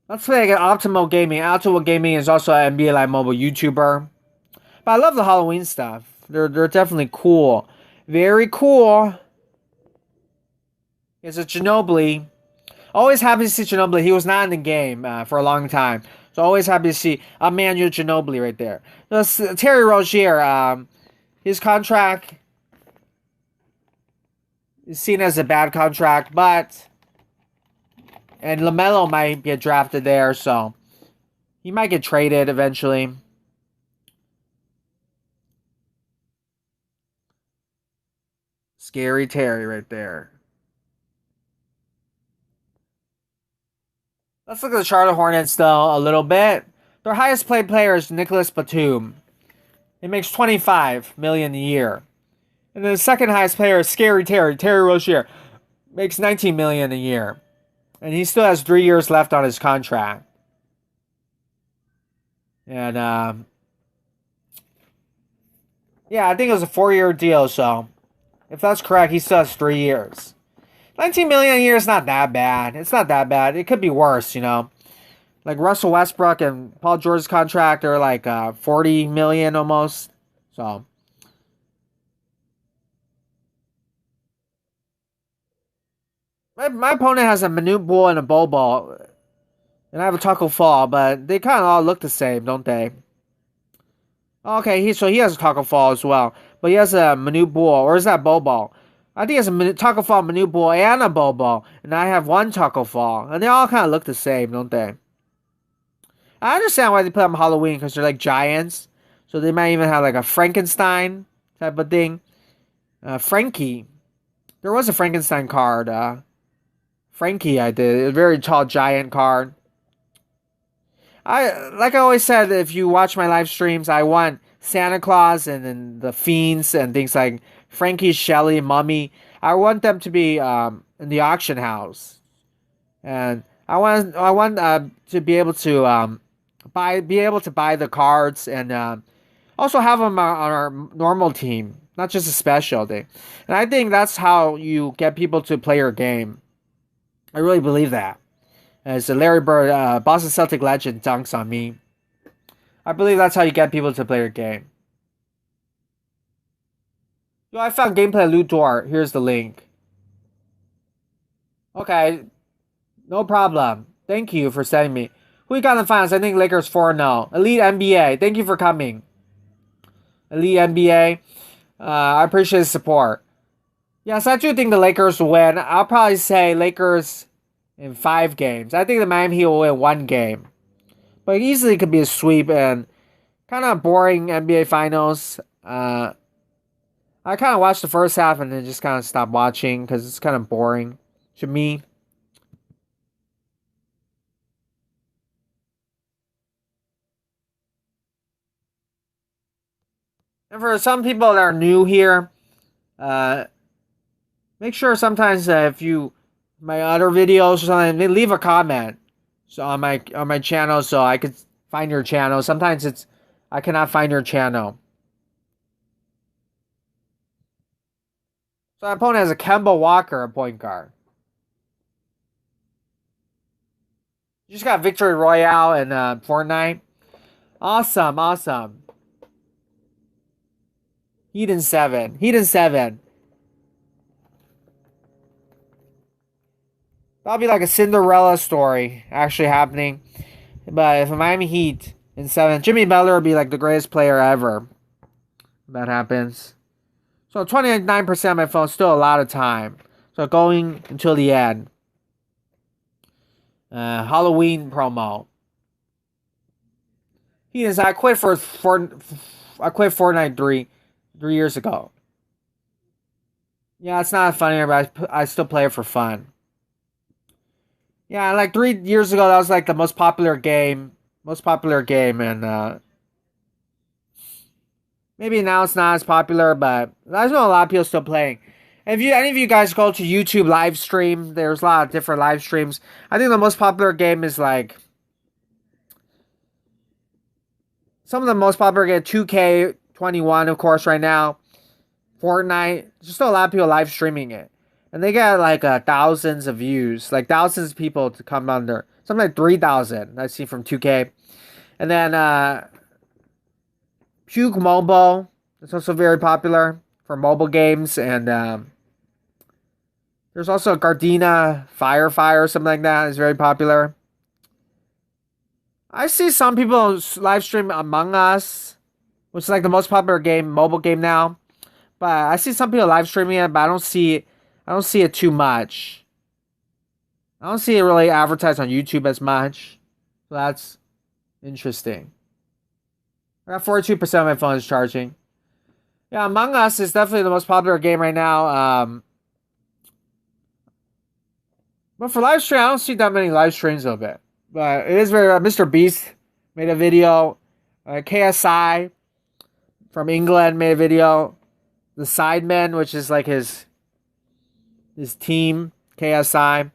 [SPEAKER 1] Let's play again. Optimal Gaming. Optimal Gaming is also an NBA Live Mobile YouTuber. But I love the Halloween stuff. They're definitely cool. Very cool. It's a Ginobili. Always happy to see Ginobili. He was not in the game for a long time. So always happy to see Emmanuel Ginobili right there. Terry Rozier, his contract is seen as a bad contract, and LaMelo might get drafted there, so he might get traded eventually. Scary Terry right there. Let's look at the Charlotte Hornets, though, a little bit. Their highest paid player is Nicholas Batum. He makes $25 million a year. And then the second highest player is Scary Terry Rozier. Makes $19 million a year. And he still has 3 years left on his contract. And, yeah, I think it was a 4-year deal, so if that's correct, he still has 3 years. $19 million a year is not that bad. It's not that bad. It could be worse, you know. Like Russell Westbrook and Paul George's contract are like $40 million almost. So my opponent has a Manute Bol and a Bol Bol. And I have a Taco Fall, but they kind of all look the same, don't they? Okay, so he has a Taco Fall as well. But he has a Manute Bol. Or is that Bol Bol? I think it's a Taco Fall, Manute Bol, and a Bol Bol. And I have one Taco Fall. And they all kind of look the same, don't they? I understand why they put them Halloween, because they're like giants. So they might even have like a Frankenstein type of thing. Frankie. There was a Frankenstein card. Frankie I did. A very tall giant card. Like I always said, if you watch my live streams, I want Santa Claus and then the Fiends and things like Frankie, Shelly, Mummy. I want them to be in the auction house, and I want to be able to buy the cards and also have them on our normal team, not just a special day. And I think that's how you get people to play your game. I really believe that. As Larry Bird, Boston Celtic legend, dunks on me. I believe that's how you get people to play your game. Yo, I found gameplay Loot Door. Here's the link. Okay. No problem. Thank you for sending me. Who you got in the finals? I think Lakers 4-0. Elite NBA. Thank you for coming. Elite NBA. I appreciate the support. Yes, I do think the Lakers will win. I'll probably say Lakers in 5 games. I think the Miami Heat will win 1 game. But easily could be a sweep and kind of boring NBA Finals. I kind of watched the first half and then just kind of stopped watching because it's kind of boring to me. And for some people that are new here, make sure sometimes if you my other videos or something, leave a comment on my channel so I could find your channel. Sometimes I cannot find your channel. So my opponent has a Kemba Walker, a point guard. You just got Victory Royale in Fortnite. Awesome. Heat in 7. That'll be like a Cinderella story actually happening. But if Miami Heat in 7, Jimmy Butler will be like the greatest player ever. If that happens. So 29% of my phone, still a lot of time. So going until the end. Halloween promo. I quit Fortnite 3 years ago. Yeah, it's not funny, but I still play it for fun. Yeah, like 3 years ago, that was like the most popular game, and maybe now it's not as popular, but I know a lot of people still playing. And if any of you guys go to YouTube live stream, there's a lot of different live streams. I think the most popular game is like some of the most popular game, 2K21, of course, right now. Fortnite, just a lot of people live streaming it. And they get like thousands of views, like thousands of people to come under. Something like 3,000 I see from 2K. And then Puke Mobile. It's also very popular for mobile games. And there's also Gardena Fire or something like that. It's very popular. I see some people live stream Among Us, which is like the most popular game, mobile game now. But I see some people live streaming it, but I don't see it too much. I don't see it really advertised on YouTube as much. So that's interesting. I got 42% of my phone is charging. Yeah, Among Us is definitely the most popular game right now. But for live stream, I don't see that many live streams of it. But it is very. Mr. Beast made a video. KSI from England made a video. The Sidemen, which is like his team, KSI.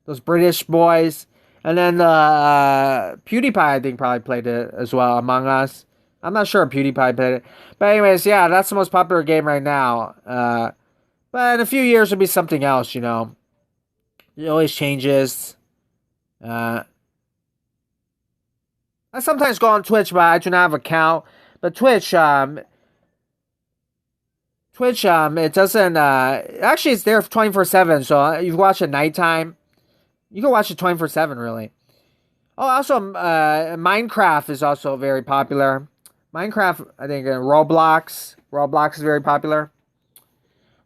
[SPEAKER 1] Those British boys. And then PewDiePie, I think, probably played it as well, Among Us. I'm not sure if PewDiePie played it. But anyways, yeah, that's the most popular game right now. But in a few years, it'll be something else, you know. It always changes. I sometimes go on Twitch, but I do not have an account. But Twitch, it doesn't, actually, it's there 24/7. So you watch at nighttime. You can watch it 24/7, really. Oh, also, Minecraft is also very popular. Minecraft, I think, Roblox. Roblox is very popular.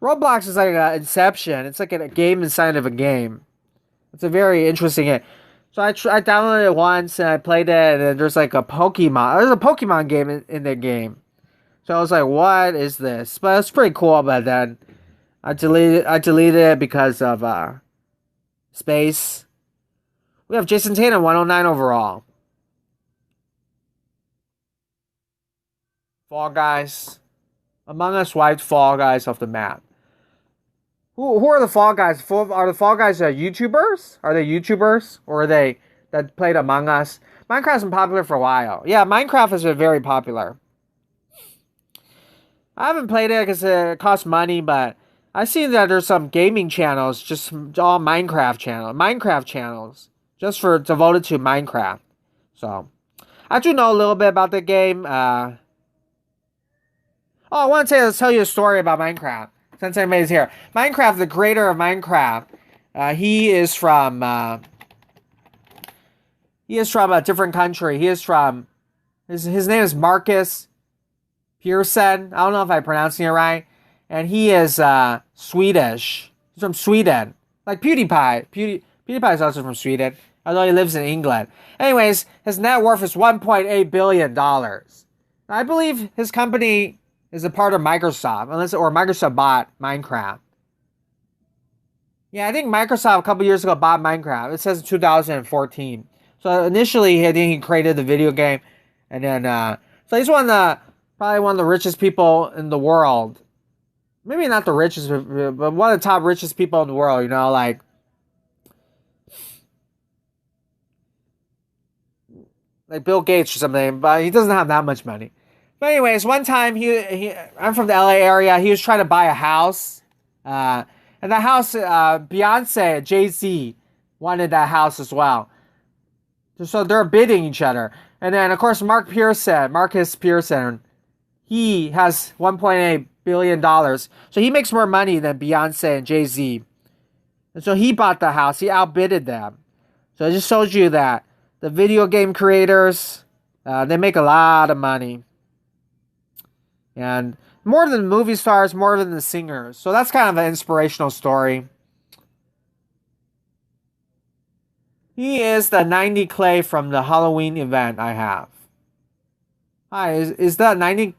[SPEAKER 1] Roblox is like Inception. It's like a game inside of a game. It's a very interesting game. So I downloaded it once and I played it, and there's like a Pokemon. There's a Pokemon game in the game. So I was like, what is this? But it's pretty cool. But then I deleted it because of space. We have Jason Tatum, 109 overall. Fall Guys. Among Us wiped Fall Guys off the map. Who are the Fall Guys? Are the Fall Guys YouTubers? Are they YouTubers? Or are they that played Among Us? Minecraft's been popular for a while. Yeah, Minecraft has been very popular. I haven't played it because it costs money, but I've seen that there's some gaming channels, just all Minecraft channels, just for devoted to Minecraft. So, I do know a little bit about the game. I want to tell you a story about Minecraft. Since everybody's here, Minecraft, the creator of Minecraft, he is from a different country. He is from his name is Marcus Pearson. I don't know if I'm pronouncing it right. And he is Swedish. He's from Sweden. Like PewDiePie. PewDiePie is also from Sweden, although he lives in England. Anyways, his net worth is $1.8 billion. I believe his company is a part of Microsoft, or Microsoft bought Minecraft. Yeah, I think Microsoft a couple years ago bought Minecraft. It says 2014. So initially, I think he created the video game, and then so he's probably one of the richest people in the world. Maybe not the richest, but one of the top richest people in the world. You know, like Bill Gates or something. But he doesn't have that much money. But anyways, one time I'm from the LA area. He was trying to buy a house, and the house, Beyonce, Jay-Z wanted that house as well. So they're bidding each other, and then of course Marcus Pearson, he has $1.8 billion. So he makes more money than Beyonce and Jay-Z, and so he bought the house. He outbidded them. So it just shows you that the video game creators, they make a lot of money. And more than movie stars, more than the singers. So that's kind of an inspirational story. He is the 90 clay from the Halloween event I have. Hi, is that 90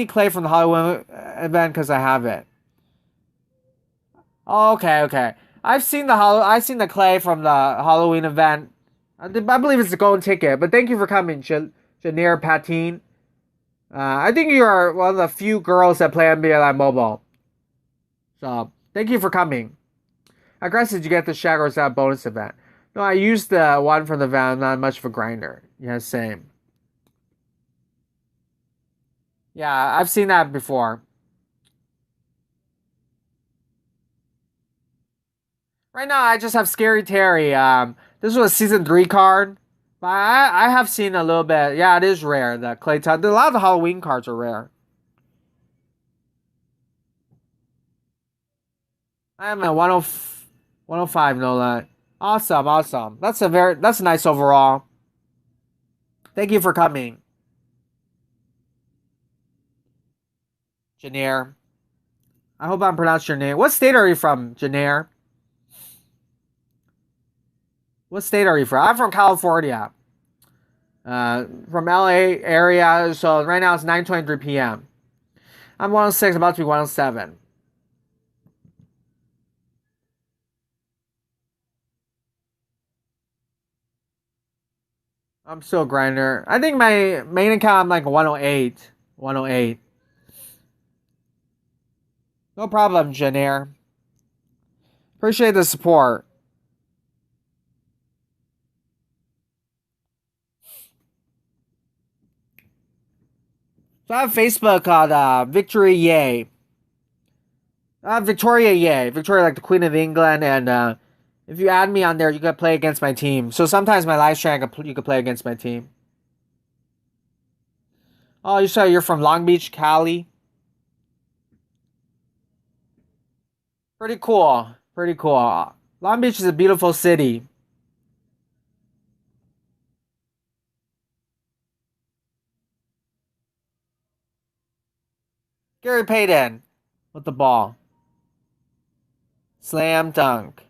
[SPEAKER 1] clay from the Halloween event? Because I have it. Oh, okay. I've seen the clay from the Halloween event. I believe it's a golden ticket. But thank you for coming, Janir Patine. I think you are one of the few girls that play NBA Live Mobile. So, thank you for coming. I guess did you get the Shaggers Out bonus event? No, I used the one from the event. I'm not much of a grinder. Yeah, same. Yeah, I've seen that before. Right now, I just have Scary Terry. This was a Season 3 card. But I have seen a little bit. Yeah, it is rare. The Clay Thompson. A lot of the Halloween cards are rare. I am at 105 no lie. Awesome, awesome. That's a nice overall. Thank you for coming, Janair. I hope I'm pronouncing your name. What state are you from, Janair? What state are you from? I'm from California. From LA area. So right now it's 9:23 p.m. I'm 106, about to be 107. I'm still a grinder. I think my main account I'm like 108. 108. No problem, Janair. Appreciate the support. So I have Facebook called Victory Yay. Victoria Yay. Victoria like the Queen of England, and if you add me on there, you can play against my team. So sometimes my live stream you can play against my team. Oh, you said you're from Long Beach, Cali. Pretty cool. Pretty cool. Long Beach is a beautiful city. Gary Payton with the ball. Slam dunk.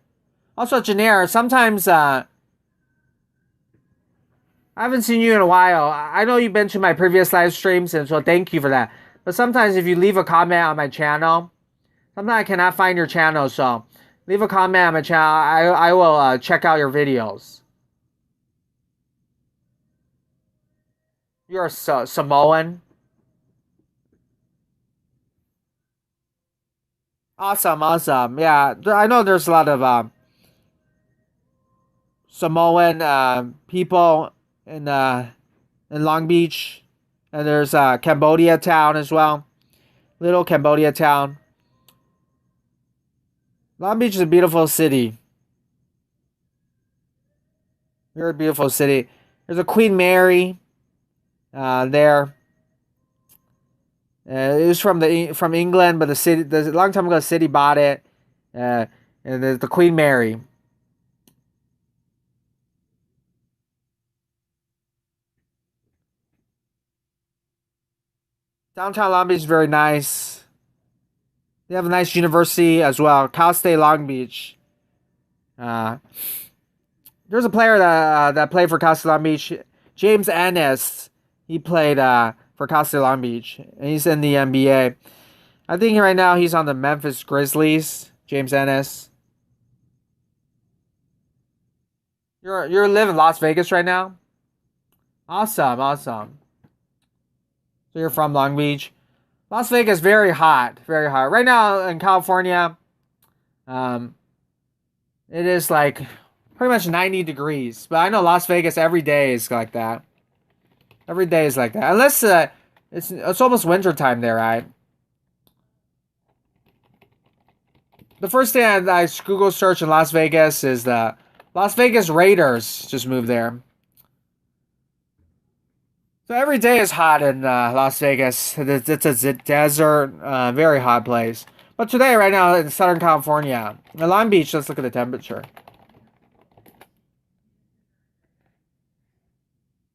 [SPEAKER 1] Also, Janair, sometimes I haven't seen you in a while. I know you've been to my previous live streams, and so thank you for that. But sometimes if you leave a comment on my channel, sometimes I cannot find your channel, so leave a comment on my channel. I will check out your videos. You're a Samoan. Awesome, awesome. Yeah, I know there's a lot of Samoan people in Long Beach, and there's Cambodia town as well. Little Cambodia town. Long Beach is a beautiful city. Very beautiful city. There's a Queen Mary there. It was from England, but a long time ago the city bought it. And there's the Queen Mary. Downtown Long Beach is very nice. They have a nice university as well, Cal State Long Beach. Uh, there's a player that played for Cal State Long Beach, James Ennis. He played for Cal State Long Beach, and he's in the NBA. I think right now he's on the Memphis Grizzlies. James Ennis. You're living in Las Vegas right now? Awesome, awesome. So you're from Long Beach. Las Vegas, very hot, very hot. Right now in California, um, it is like pretty much 90 degrees. But I know Las Vegas every day is like that. Every day is like that. Unless it's almost winter time there, right? The first thing I Google search in Las Vegas is the Las Vegas Raiders just moved there. So every day is hot in Las Vegas. It's a desert, very hot place. But today, right now, in Southern California, in Long Beach, let's look at the temperature.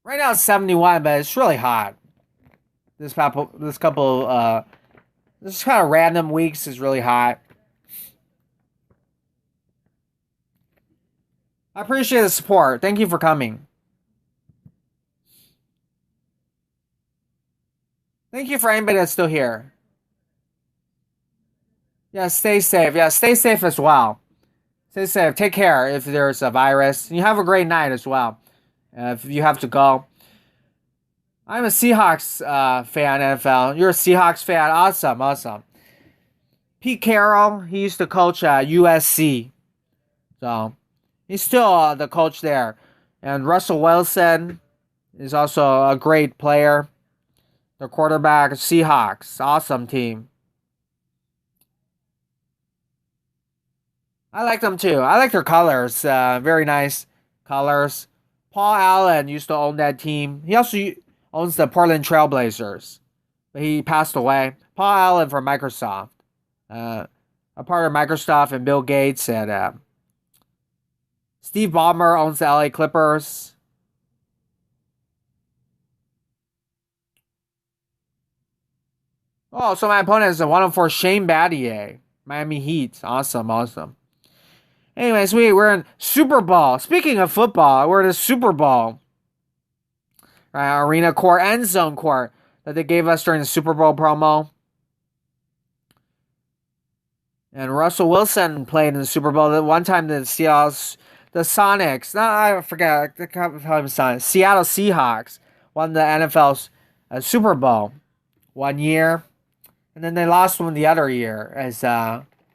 [SPEAKER 1] Right now it's 71, but it's really hot. This couple, this kind of random weeks is really hot. I appreciate the support. Thank you for coming. Thank you for anybody that's still here. Yeah, stay safe. Yeah, stay safe as well. Stay safe. Take care if there's a virus. You have a great night as well. If you have to go. I'm a Seahawks fan, NFL. You're a Seahawks fan. Awesome, awesome. Pete Carroll, he used to coach USC. So, he's still the coach there. And Russell Wilson is also a great player. The quarterback, Seahawks. Awesome team. I like them too. I like their colors. Very nice colors. Paul Allen used to own that team. He also owns the Portland Trailblazers, but he passed away. Paul Allen from Microsoft, a part of Microsoft and Bill Gates, and Steve Ballmer owns the LA Clippers. Oh, so my opponent is a 104 Shane Battier, Miami Heat. Awesome, awesome. Anyways, we're in Super Bowl. Speaking of football, we're in the Super Bowl. Right, arena court, end zone court that they gave us during the Super Bowl promo. And Russell Wilson played in the Super Bowl. That one time the Sonics, I forget, Seattle Seahawks won the NFL's Super Bowl 1 year. And then they lost one the other year as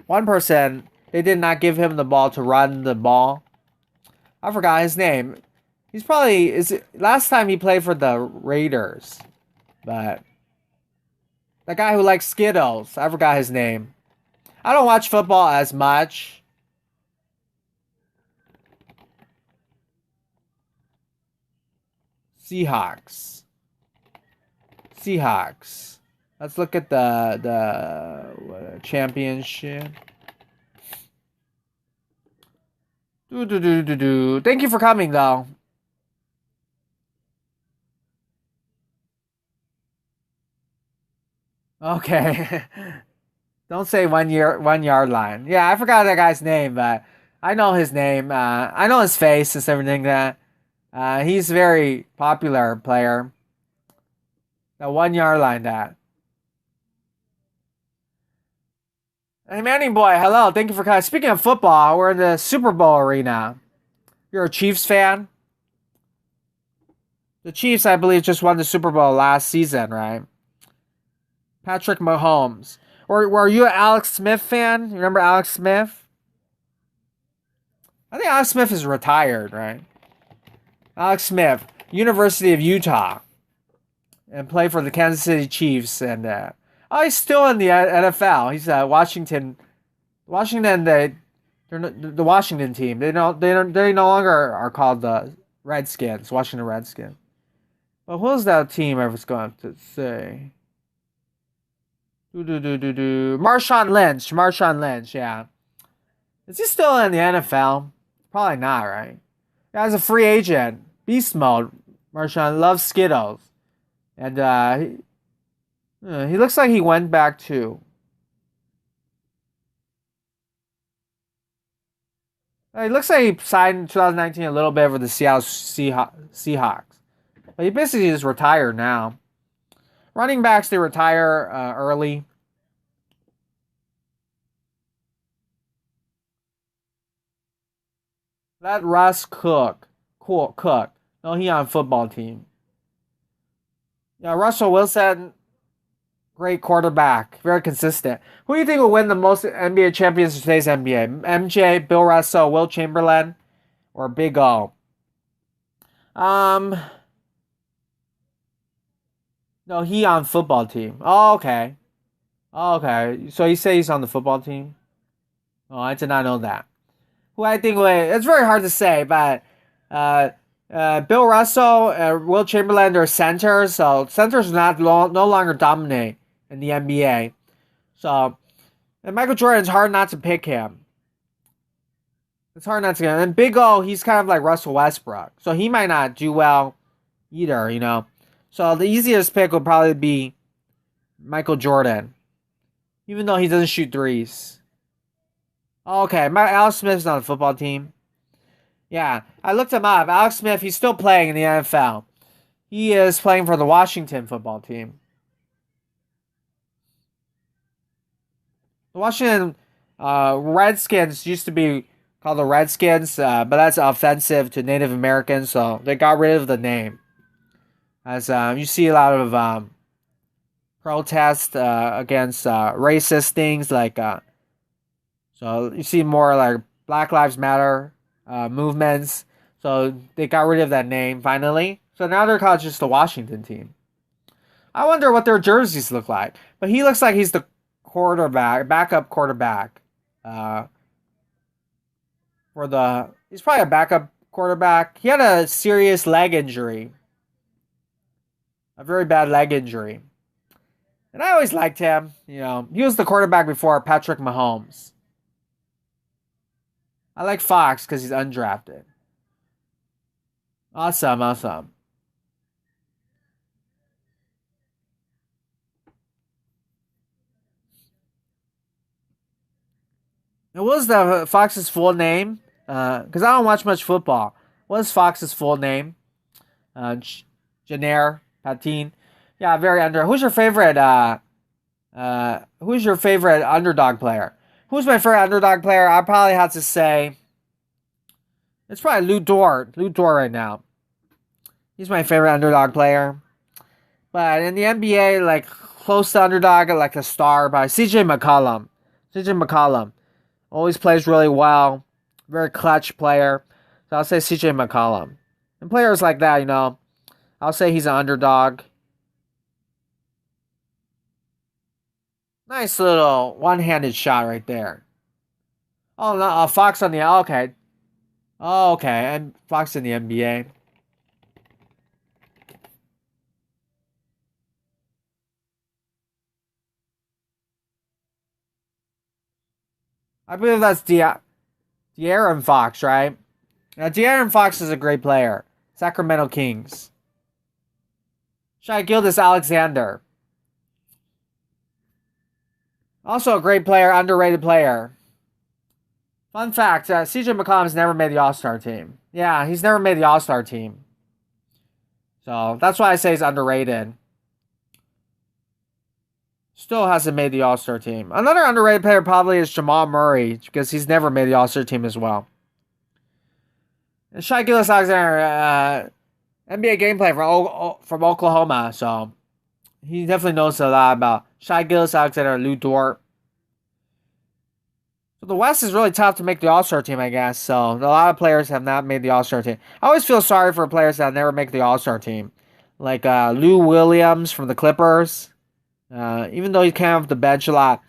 [SPEAKER 1] one person, they did not give him the ball to run the ball. I forgot his name. Last time he played for the Raiders. But the guy who likes Skittles, I forgot his name. I don't watch football as much. Seahawks. Let's look at the championship. Thank you for coming, though. Okay. Don't say 1 yard line. Yeah, I forgot that guy's name, but I know his name. I know his face and everything. That he's a very popular player. The 1 yard line, that. Hey, Manning boy, hello. Thank you for coming. Speaking of football, we're in the Super Bowl arena. You're a Chiefs fan? The Chiefs, I believe, just won the Super Bowl last season, right? Patrick Mahomes. Or were you an Alex Smith fan? You remember Alex Smith? I think Alex Smith is retired, right? Alex Smith, University of Utah, and played for the Kansas City Chiefs. And he's still in the NFL. He's Washington. The Washington team. They no longer are called the Redskins. Washington Redskins. But who's that team I was going to say? Marshawn Lynch, yeah. Is he still in the NFL? Probably not, right? Yeah, as a free agent, beast mode. Marshawn loves Skittles. And he looks like he went back to. It looks like he signed in 2019 a little bit for the Seattle Seahawks. But he basically is retired now. Running backs, they retire early. Let Russ cook. No, he on football team. Yeah, Russell Wilson, great quarterback. Very consistent. Who do you think will win the most NBA champions in today's NBA? MJ, Bill Russell, Will Chamberlain, or Big O? No, he on football team. Oh, okay. Oh, okay. So you say he's on the football team? Oh, I did not know that. Who I think it's very hard to say, but Bill Russell, Will Chamberlain, they're centers, so centers no longer dominate in the NBA. So, and Michael Jordan's hard not to pick him. It's hard not to get him. And Big O, he's kind of like Russell Westbrook, so he might not do well either, you know. So the easiest pick would probably be Michael Jordan, even though he doesn't shoot threes. Okay, Alex Smith's on the football team. Yeah, I looked him up. Alex Smith, he's still playing in the NFL. He is playing for the Washington football team. The Washington Redskins used to be called the Redskins, but that's offensive to Native Americans, so they got rid of the name. As you see a lot of protests against racist things, like so you see more like Black Lives Matter movements. So they got rid of that name finally. So now they're called just the Washington team. I wonder what their jerseys look like. But he looks like he's the backup quarterback. He's probably a backup quarterback. He had a serious leg injury. A very bad leg injury. And I always liked him. You know, he was the quarterback before Patrick Mahomes. I like Fox because he's undrafted. Awesome, awesome. And what was the Fox's full name? Because I don't watch much football. What is Fox's full name? Jenner Patine. Yeah, very under. Who's your favorite underdog player? Who's my favorite underdog player? I probably have to say it's probably Lou Dort. Lou Dort right now. He's my favorite underdog player. But in the NBA, like close to underdog, like a star by CJ McCollum. CJ McCollum always plays really well. Very clutch player. So I'll say CJ McCollum. And players like that, you know, I'll say he's an underdog. Nice little one-handed shot right there. Oh, no, Fox on the... Okay. Oh, okay. And Fox in the NBA. I believe that's De'Aaron Fox, right? Now, De'Aaron Fox is a great player. Sacramento Kings. Shai Gilgeous-Alexander. Also a great player, underrated player. Fun fact, CJ McCollum's never made the All-Star team. Yeah, he's never made the All-Star team. So, that's why I say he's underrated. Still hasn't made the All-Star team. Another underrated player probably is Jamal Murray, because he's never made the All-Star team as well. And Shai Gilgeous-Alexander, NBA gameplay from Oklahoma, so he definitely knows a lot about Shai Gilgeous-Alexander, Lou Dort. So the West is really tough to make the All-Star team, I guess. So a lot of players have not made the All-Star team. I always feel sorry for players that never make the All-Star team. Like Lou Williams from the Clippers. Even though he came off the bench a lot,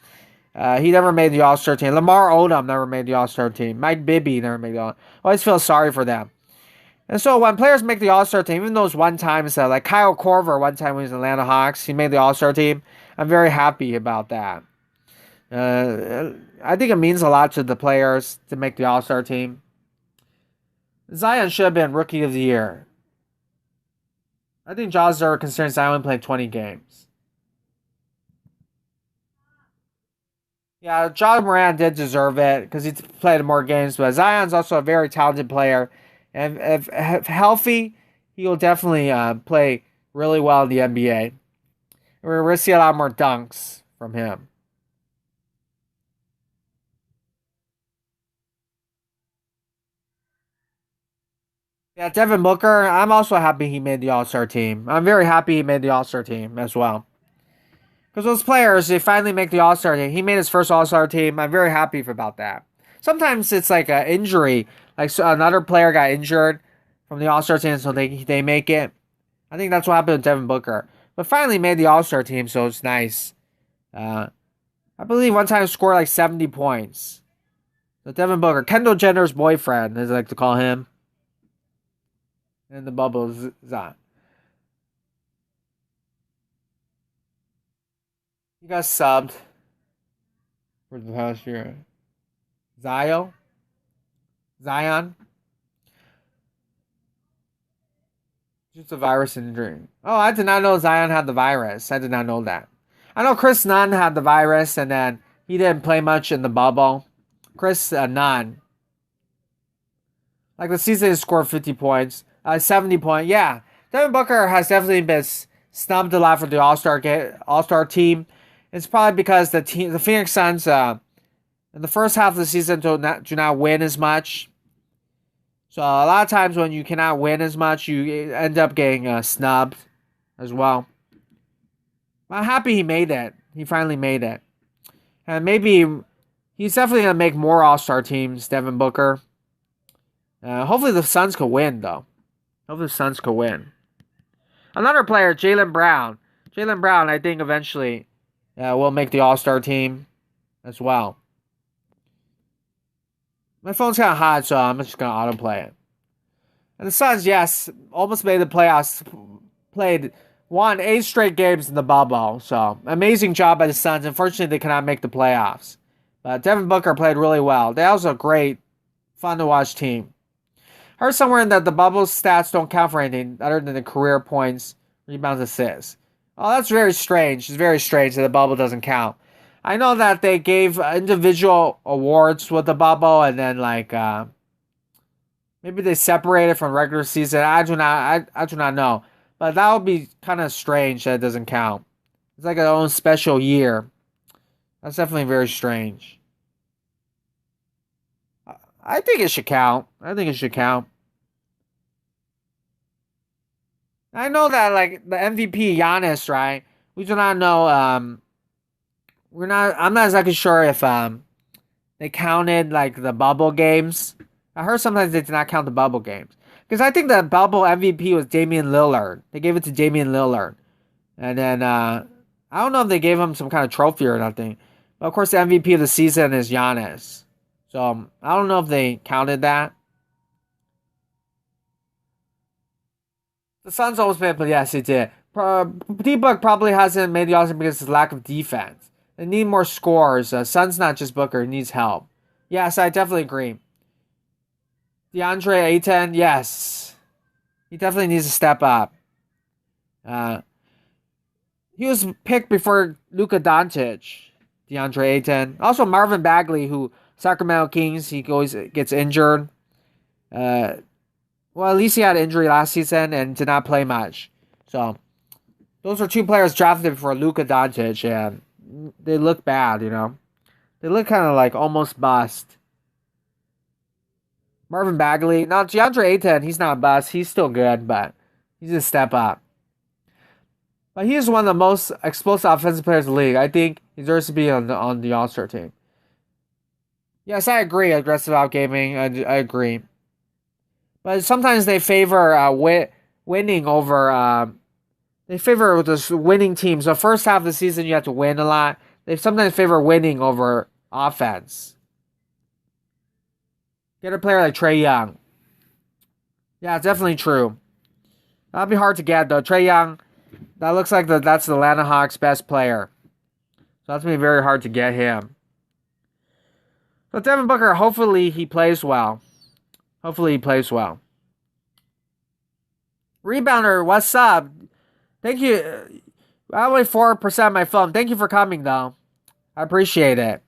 [SPEAKER 1] he never made the All-Star team. Lamar Odom never made the All-Star team. Mike Bibby never made the All-Star team. I always feel sorry for them. And so when players make the All-Star team, even those one times, like Kyle Korver, one time when he was in Atlanta Hawks, he made the All-Star team. I'm very happy about that. I think it means a lot to the players to make the All-Star team. Zion should have been Rookie of the Year. I think Jaws are considering Zion played 20 games. Yeah, John Moran did deserve it because he played more games, but Zion's also a very talented player. And if healthy, he will definitely play really well in the NBA. We're going to see a lot more dunks from him. Yeah, Devin Booker, I'm also happy he made the All-Star team. I'm very happy he made the All-Star team as well. Because those players, they finally make the All-Star team. He made his first All-Star team. I'm very happy about that. Sometimes it's like an injury. Like so another player got injured from the All-Star team, so they make it. I think that's what happened with Devin Booker. But finally made the All-Star team, so it's nice. I believe one time scored like 70 points. So Devin Booker, Kendall Jenner's boyfriend, as I like to call him. And the bubbles on. He got subbed for the past year. Zion? Just a virus injury. Oh, I did not know Zion had the virus. I did not know that. I know Chris Nunn had the virus, and then he didn't play much in the bubble. Chris Nunn. Like the season, he scored 50 points. 70 points. Yeah. Devin Booker has definitely been snubbed a lot for the All-Star team. It's probably because the Phoenix Suns, in the first half of the season, do not win as much. So a lot of times when you cannot win as much, you end up getting snubbed as well. I'm happy he made it. He finally made it. And maybe he's definitely going to make more All-Star teams, Devin Booker. Hopefully the Suns could win, though. Hopefully the Suns could win. Another player, Jaylen Brown. Jaylen Brown, I think eventually will make the All-Star team as well. My phone's kind of hot, so I'm just going to autoplay it. And the Suns, yes, almost made the playoffs. Won 8 straight games in the bubble. So amazing job by the Suns. Unfortunately, they cannot make the playoffs. But Devin Booker played really well. That was a great, fun to watch team. I heard somewhere that the bubble stats don't count for anything other than the career points, rebounds, assists. Oh, that's very strange. It's very strange that the bubble doesn't count. I know that they gave individual awards with the bubble, and then maybe they separated from regular season. I do not know. But that would be kind of strange that it doesn't count. It's like its own special year. That's definitely very strange. I think it should count. I think it should count. I know that like the MVP Giannis, right? We do not know. I'm not exactly sure if they counted like the bubble games. I heard sometimes they did not count the bubble games. Because I think the bubble MVP was Damian Lillard. They gave it to Damian Lillard. And then, I don't know if they gave him some kind of trophy or nothing. But of course, the MVP of the season is Giannis. So, I don't know if they counted that. The Suns almost made it, but yes, it did. D-Book probably hasn't made the All-Star because of lack of defense. They need more scores. Suns not just Booker. He needs help. Yes, I definitely agree. DeAndre Ayton, yes. He definitely needs to step up. He was picked before Luka Doncic. DeAndre Ayton. Also Marvin Bagley, who Sacramento Kings, he always gets injured. Well, at least he had an injury last season and did not play much. So, those are 2 players drafted for Luka Doncic, and they look bad, you know. They look kind of like almost bust. Marvin Bagley. Now, DeAndre Ayton, he's not a bust. He's still good, but he's a step up. But he is one of the most explosive offensive players in the league. I think he deserves to be on the All-Star team. Yes, I agree. Aggressive outgaming. I agree. But sometimes they favor winning over. They favor this winning team. So first half of the season, you have to win a lot. They sometimes favor winning over offense. Get a player like Trae Young. Yeah, definitely true. That'd be hard to get though. Trae Young, that looks like that's the Atlanta Hawks' best player. So that's gonna be very hard to get him. But Devin Booker, hopefully he plays well. Hopefully he plays well. Rebounder, what's up? Thank you. I'm only 4% of my phone. Thank you for coming though. I appreciate it.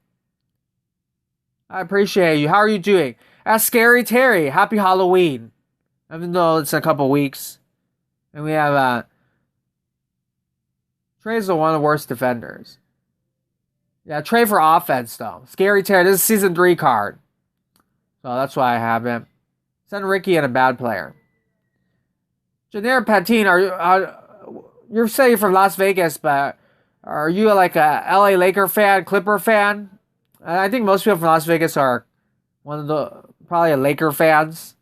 [SPEAKER 1] I appreciate you. How are you doing? Ask Scary Terry. Happy Halloween. Even though it's a couple weeks. And we have Trey's one of the worst defenders. Yeah, Trey for offense though. Scary Terry. This is season 3 card. So that's why I have him. Send Ricky and a bad player. Janair Patine, you're saying you're from Las Vegas, but are you like a LA Laker fan, Clipper fan? I think most people from Las Vegas are probably Laker fans.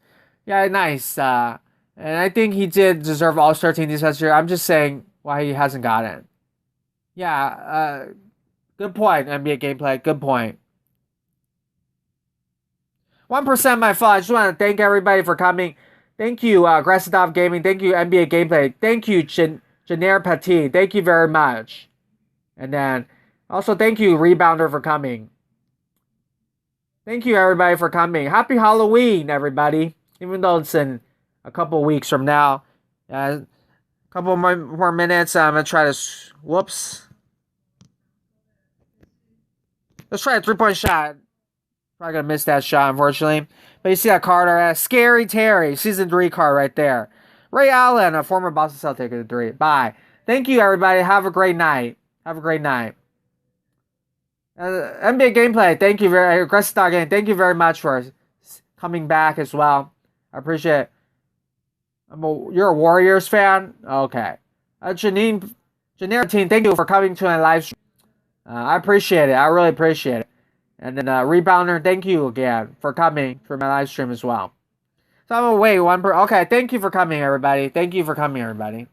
[SPEAKER 1] Yeah, nice. And I think he did deserve All-Star team this last year. I'm just saying why he hasn't got it. Yeah, good point, NBA gameplay. Good point. 1% my fault. I just want to thank everybody for coming. Thank you, Aggressive Gaming. Thank you, NBA gameplay. Thank you, Janair Petit. Thank you very much. And then also thank you, Rebounder, for coming. Thank you, everybody, for coming. Happy Halloween, everybody. Even though it's in a couple weeks from now. A couple more minutes. I'm going to try to... Whoops. Let's try a 3-point shot. Probably going to miss that shot, unfortunately. But you see that card? Scary Terry. Season 3 card right there. Ray Allen, a former Boston Celtic at 3. Bye. Thank you, everybody. Have a great night. Have a great night. NBA gameplay, thank you very aggressive game. Thank you very much for coming back as well. I appreciate it. You're a Warriors fan? Okay. Janine team, thank you for coming to my live stream. I appreciate it. I really appreciate it. And then Rebounder, thank you again for coming for my live stream as well. So I'm gonna wait okay, thank you for coming, everybody. Thank you for coming, everybody.